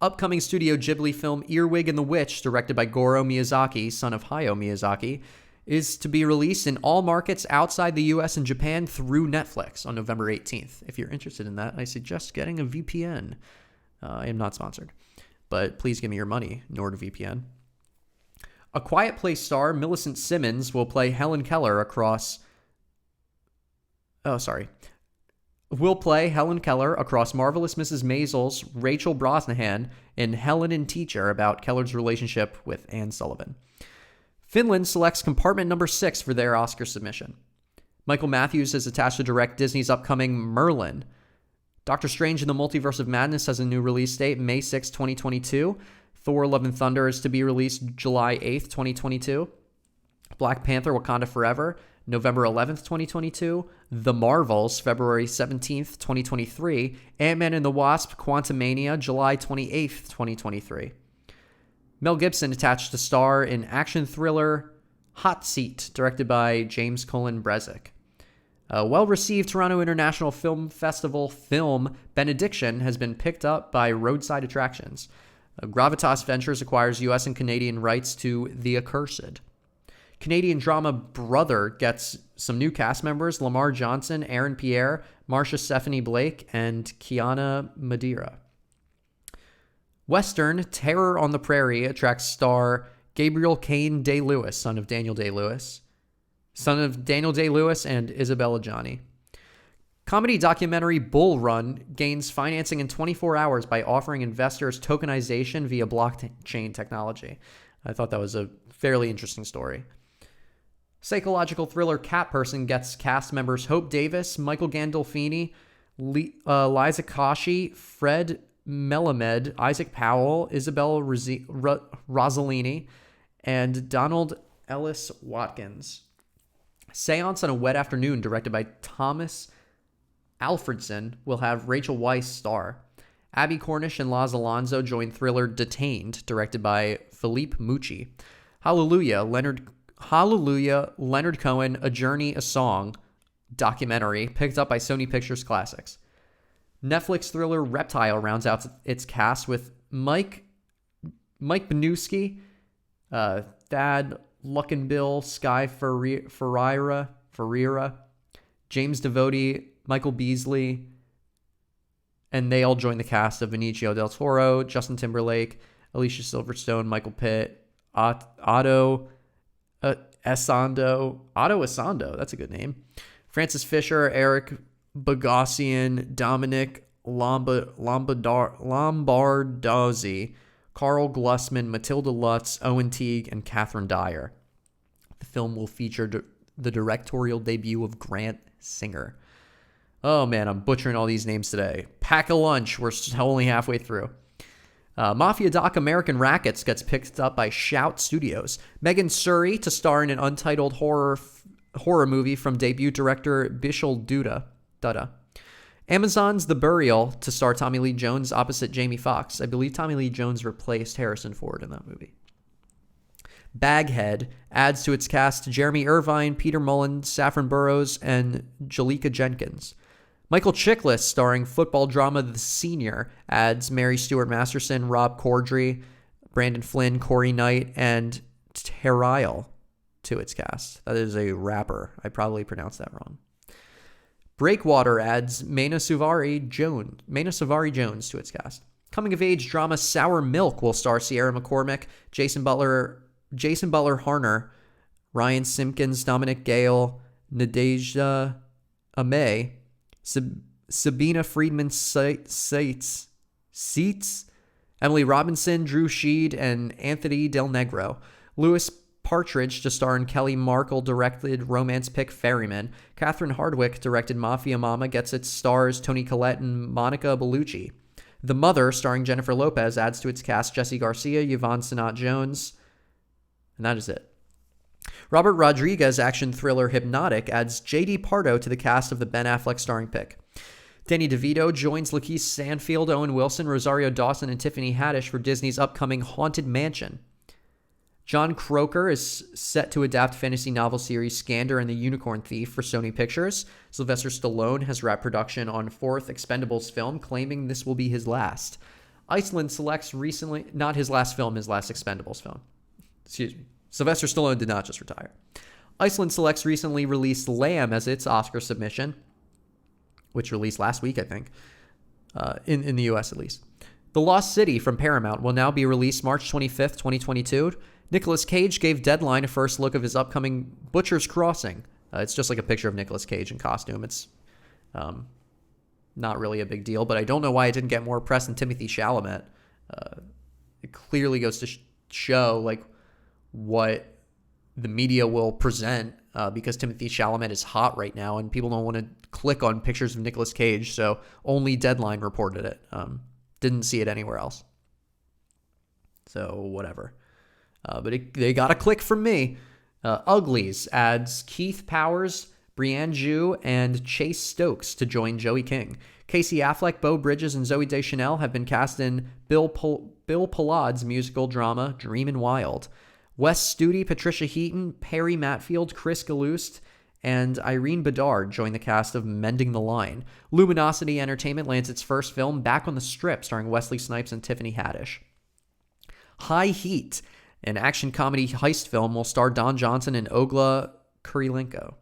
Upcoming Studio Ghibli film Earwig and the Witch, directed by Goro Miyazaki, son of Hayao Miyazaki, is to be released in all markets outside the US and Japan through Netflix on November 18th. If you're interested in that, I suggest getting a VPN. I am not sponsored, but please give me your money, NordVPN. A Quiet Place star, Millicent Simmons, will play Helen Keller across Marvelous Mrs. Maisel's Rachel Brosnahan in Helen and Teacher, about Keller's relationship with Anne Sullivan. Finland selects Compartment Number 6 for their Oscar submission. Michael Matthews is attached to direct Disney's upcoming Merlin. Doctor Strange in the Multiverse of Madness has a new release date, May 6, 2022. Thor: Love and Thunder is to be released July 8th, 2022. Black Panther: Wakanda Forever, November 11th, 2022. The Marvels, February 17th, 2023. Ant-Man and the Wasp: Quantumania, July 28th, 2023. Mel Gibson attached to star in action thriller Hot Seat, directed by James Cullen Brezick. A well-received Toronto International Film Festival film Benediction has been picked up by Roadside Attractions. Gravitas Ventures acquires U.S. and Canadian rights to The Accursed. Canadian drama Brother gets some new cast members: Lamar Johnson, Aaron Pierre, Marcia Stephanie Blake, and Kiana Madeira. Western Terror on the Prairie attracts star Gabriel Kane Day-Lewis, son of Daniel Day-Lewis and Isabella Johnny. Comedy documentary Bull Run gains financing in 24 hours by offering investors tokenization via blockchain technology. I thought that was a fairly interesting story. Psychological thriller Cat Person gets cast members Hope Davis, Michael Gandolfini, Liza Koshy, Fred Melamed, Isaac Powell, Isabel Rossellini, and Donald Ellis Watkins. Seance on a Wet Afternoon, directed by Thomas Alfredson, will have Rachel Weisz star. Abby Cornish and Laz Alonso join thriller Detained, directed by Philippe Mucci. Hallelujah, Leonard Cohen, A Journey, A Song documentary, picked up by Sony Pictures Classics. Netflix thriller Reptile rounds out its cast with Mike Banusky, Thad Luckenbill, Sky Ferreira, James Devote, Michael Beasley, and they all join the cast of Benicio del Toro, Justin Timberlake, Alicia Silverstone, Michael Pitt, Otto Esando, that's a good name, Francis Fisher, Eric Bogosian, Dominic Lombardozzi, Carl Glussman, Matilda Lutz, Owen Teague, and Catherine Dyer. The film will feature the directorial debut of Grant Singer. Oh man, I'm butchering all these names today. Pack a lunch. We're only halfway through. Mafia doc American Rackets gets picked up by Shout Studios. Megan Surrey to star in an untitled horror movie from debut director Bishal Dutta. Amazon's The Burial to star Tommy Lee Jones opposite Jamie Foxx. I believe Tommy Lee Jones replaced Harrison Ford in that movie. Baghead adds to its cast Jeremy Irvine, Peter Mullen, Saffron Burrows, and Jalika Jenkins. Michael Chiklis, starring football drama The Senior, adds Mary Stuart Masterson, Rob Corddry, Brandon Flynn, Corey Knight, and Terriel to its cast. That is a rapper. I probably pronounced that wrong. Breakwater adds Mena Suvari Jones to its cast. Coming-of-age drama Sour Milk will star Sierra McCormick, Jason Butler Harner, Ryan Simpkins, Dominic Gale, Nadejda Amey, Sabina Friedman Seitz, Emily Robinson, Drew Sheed, and Anthony Del Negro. Louis Partridge to star in Kelly Markle-directed romance pick Ferryman. Catherine Hardwicke directed Mafia Mama gets its stars Toni Collette and Monica Bellucci. The Mother, starring Jennifer Lopez, adds to its cast Jesse Garcia, Yvonne Sinat-Jones, and that is it. Robert Rodriguez action thriller Hypnotic adds J.D. Pardo to the cast of the Ben Affleck starring pick. Danny DeVito joins Lakeith Stanfield, Owen Wilson, Rosario Dawson, and Tiffany Haddish for Disney's upcoming Haunted Mansion. John Croker is set to adapt fantasy novel series Skander and the Unicorn Thief for Sony Pictures. Sylvester Stallone has wrapped production on fourth Expendables film, claiming this will be his last. Iceland selects recently, not his last film, his last Expendables film. Excuse me. Sylvester Stallone did not just retire. Iceland selects recently released Lamb as its Oscar submission, which released last week, I think, in the U.S. at least. The Lost City from Paramount will now be released March 25th, 2022. Nicolas Cage gave Deadline a first look of his upcoming Butcher's Crossing. It's just like a picture of Nicolas Cage in costume. It's not really a big deal, but I don't know why it didn't get more press than Timothée Chalamet. It clearly goes to show like what the media will present because Timothée Chalamet is hot right now and people don't want to click on pictures of Nicolas Cage, so only Deadline reported it. Didn't see it anywhere else. So whatever. But they got a click from me. Uglies adds Keith Powers, Brianne Ju, and Chase Stokes to join Joey King. Casey Affleck, Beau Bridges, and Zooey Deschanel have been cast in Bill Pollad's musical drama Dreamin' Wild. Wes Studi, Patricia Heaton, Perry Matfield, Chris Galoost, and Irene Bedard join the cast of Mending the Line. Luminosity Entertainment lands its first film Back on the Strip, starring Wesley Snipes and Tiffany Haddish. High Heat, an action comedy heist film, will star Don Johnson and Ogla Kurilenko.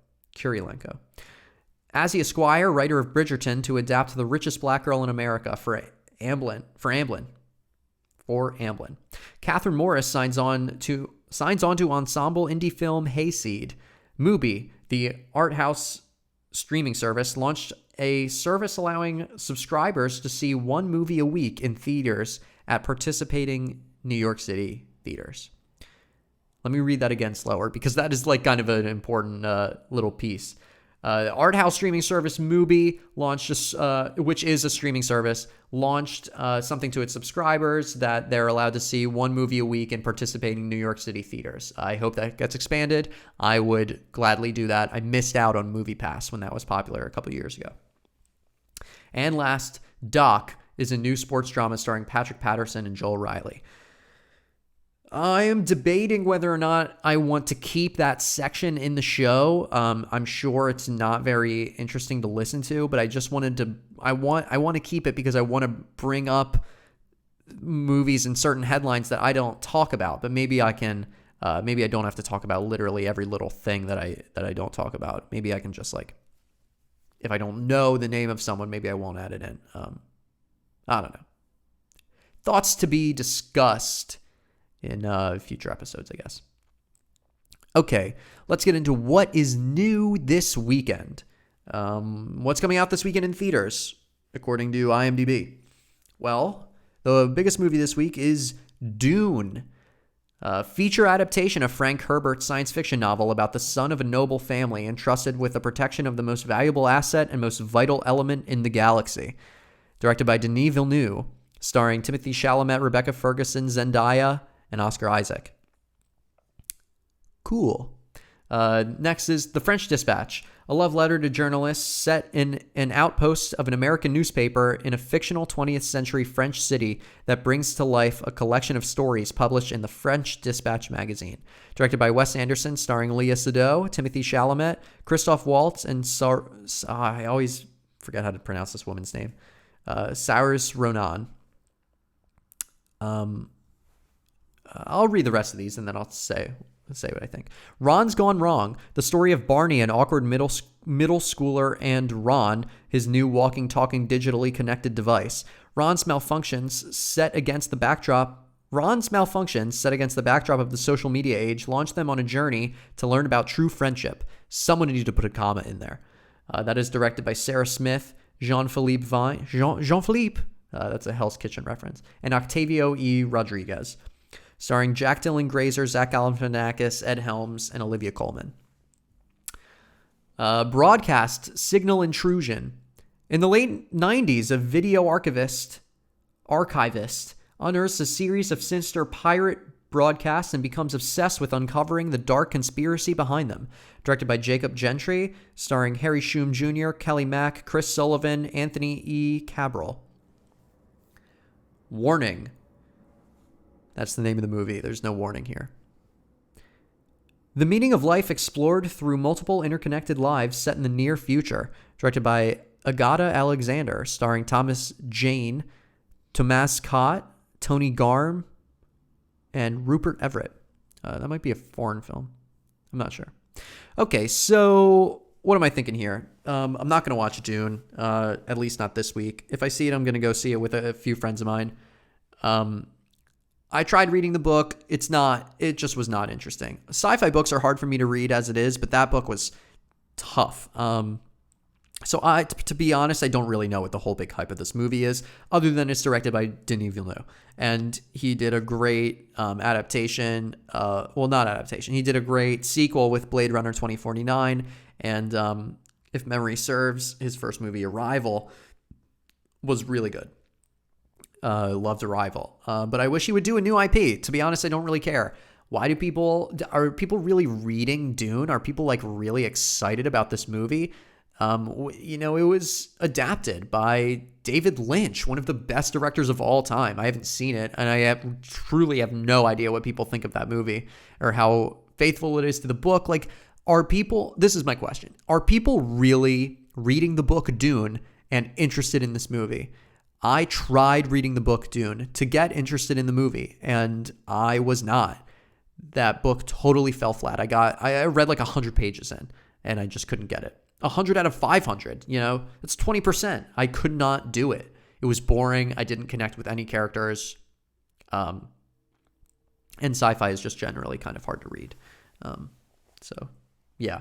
Asia Squire, writer of Bridgerton, to adapt The Richest Black Girl in America for Amblin. Catherine Morris signs on to ensemble indie film Hayseed. Mubi, the art house streaming service, launched a service allowing subscribers to see one movie a week in theaters at participating New York City theaters. Let me read that again slower because that is like kind of an important little piece. Art house streaming service Mubi launched, which is a streaming service, launched something to its subscribers that they're allowed to see one movie a week in participating New York City theaters. I hope that gets expanded. I would gladly do that. I missed out on Movie Pass when that was popular a couple years ago. And last, Doc is a new sports drama starring Patrick Patterson and Joel Riley. I am debating whether or not I want to keep that section in the show. I'm sure it's not very interesting to listen to, but I just wanted to. I want to keep it because I want to bring up movies and certain headlines that I don't talk about. But maybe I can. Maybe I don't have to talk about literally every little thing that I don't talk about. Maybe I can just like, if I don't know the name of someone, maybe I won't add it in. I don't know. Thoughts to be discussed in future episodes, I guess. Okay, let's get into what is new this weekend. What's coming out this weekend in theaters, according to IMDb? Well, the biggest movie this week is Dune, a feature adaptation of Frank Herbert's science fiction novel about the son of a noble family entrusted with the protection of the most valuable asset and most vital element in the galaxy. Directed by Denis Villeneuve, starring Timothée Chalamet, Rebecca Ferguson, Zendaya, and Oscar Isaac. Cool. Next is The French Dispatch, a love letter to journalists set in an outpost of an American newspaper in a fictional 20th century French city that brings to life a collection of stories published in the French Dispatch magazine. Directed by Wes Anderson, starring Léa Seydoux, Timothée Chalamet, Christoph Waltz, and I always forget how to pronounce this woman's name. Saoirse Ronan. I'll read the rest of these and then I'll say what I think. Ron's Gone Wrong, the story of Barney, an awkward middle schooler, and Ron, his new walking, talking, digitally connected device. Ron's malfunctions set against the backdrop of the social media age launched them on a journey to learn about true friendship. Someone needed to put a comma in there. That is directed by Sarah Smith, Jean-Philippe Vine, Jean-Philippe, that's a Hell's Kitchen reference, and Octavio E. Rodriguez, starring Jack Dylan Grazer, Zach Galifianakis, Ed Helms, and Olivia Colman. Broadcast Signal Intrusion. In the late 90s, a video archivist unearths a series of sinister pirate broadcasts and becomes obsessed with uncovering the dark conspiracy behind them. Directed by Jacob Gentry, starring Harry Shum Jr., Kelly Mack, Chris Sullivan, Anthony E. Cabral. Warning. That's the name of the movie. There's no warning here. The meaning of life explored through multiple interconnected lives set in the near future. Directed by Agata Alexander, starring Thomas Jane, Tomas Cott, Tony Garm, and Rupert Everett. That might be a foreign film. I'm not sure. Okay, so what am I thinking here? I'm not going to watch Dune, at least not this week. If I see it, I'm going to go see it with a few friends of mine. I tried reading the book. It just was not interesting. Sci-fi books are hard for me to read as it is, but that book was tough. So to be honest, I don't really know what the whole big hype of this movie is, other than it's directed by Denis Villeneuve. And he did a great adaptation. Not adaptation. He did a great sequel with Blade Runner 2049. And if memory serves, his first movie, Arrival, was really good. Loved Arrival. But I wish he would do a new IP. To be honest, I don't really care. Are people really reading Dune? Are people like really excited about this movie? It was adapted by David Lynch, one of the best directors of all time. I haven't seen it, and I truly have no idea what people think of that movie or how faithful it is to the book. Like, this is my question. Are people really reading the book Dune and interested in this movie? I tried reading the book Dune to get interested in the movie, and I was not. That book totally fell flat. I read like 100 pages in, and I just couldn't get it. 100 out of 500, that's 20%. I could not do it. It was boring. I didn't connect with any characters. And sci-fi is just generally kind of hard to read. So, yeah.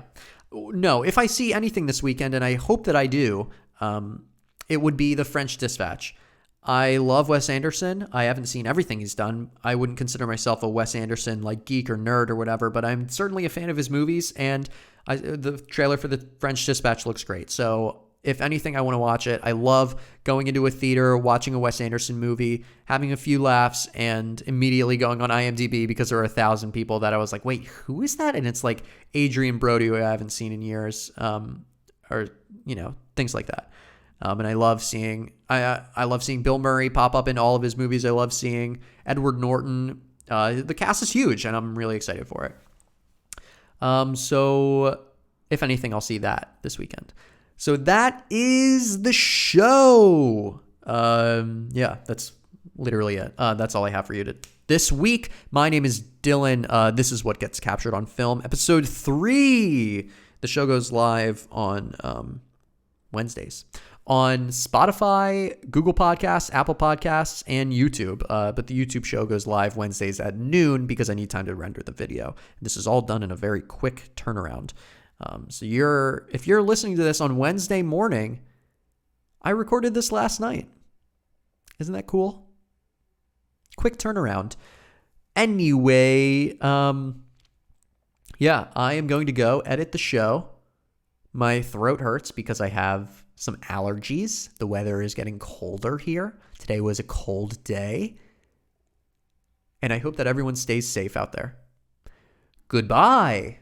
No, if I see anything this weekend, and I hope that I do, it would be The French Dispatch. I love Wes Anderson. I haven't seen everything he's done. I wouldn't consider myself a Wes Anderson like geek or nerd or whatever, but I'm certainly a fan of his movies, and the trailer for The French Dispatch looks great. So if anything, I want to watch it. I love going into a theater, watching a Wes Anderson movie, having a few laughs, and immediately going on IMDb because there are 1,000 people that I was like, wait, who is that? And it's like Adrian Brody, who I haven't seen in years, or things like that. And I love seeing Bill Murray pop up in all of his movies. I love seeing Edward Norton. The cast is huge, and I'm really excited for it. So if anything, I'll see that this weekend. So that is the show. That's literally it. That's all I have for you this week. My name is Dylan. This is What Gets Captured on Film, episode 3. The show goes live on Wednesdays on Spotify, Google Podcasts, Apple Podcasts, and YouTube. But the YouTube show goes live Wednesdays at noon because I need time to render the video. This is all done in a very quick turnaround. So if you're listening to this on Wednesday morning, I recorded this last night. Isn't that cool? Quick turnaround. Anyway, I am going to go edit the show. My throat hurts because I have some allergies. The weather is getting colder here. Today was a cold day. And I hope that everyone stays safe out there. Goodbye.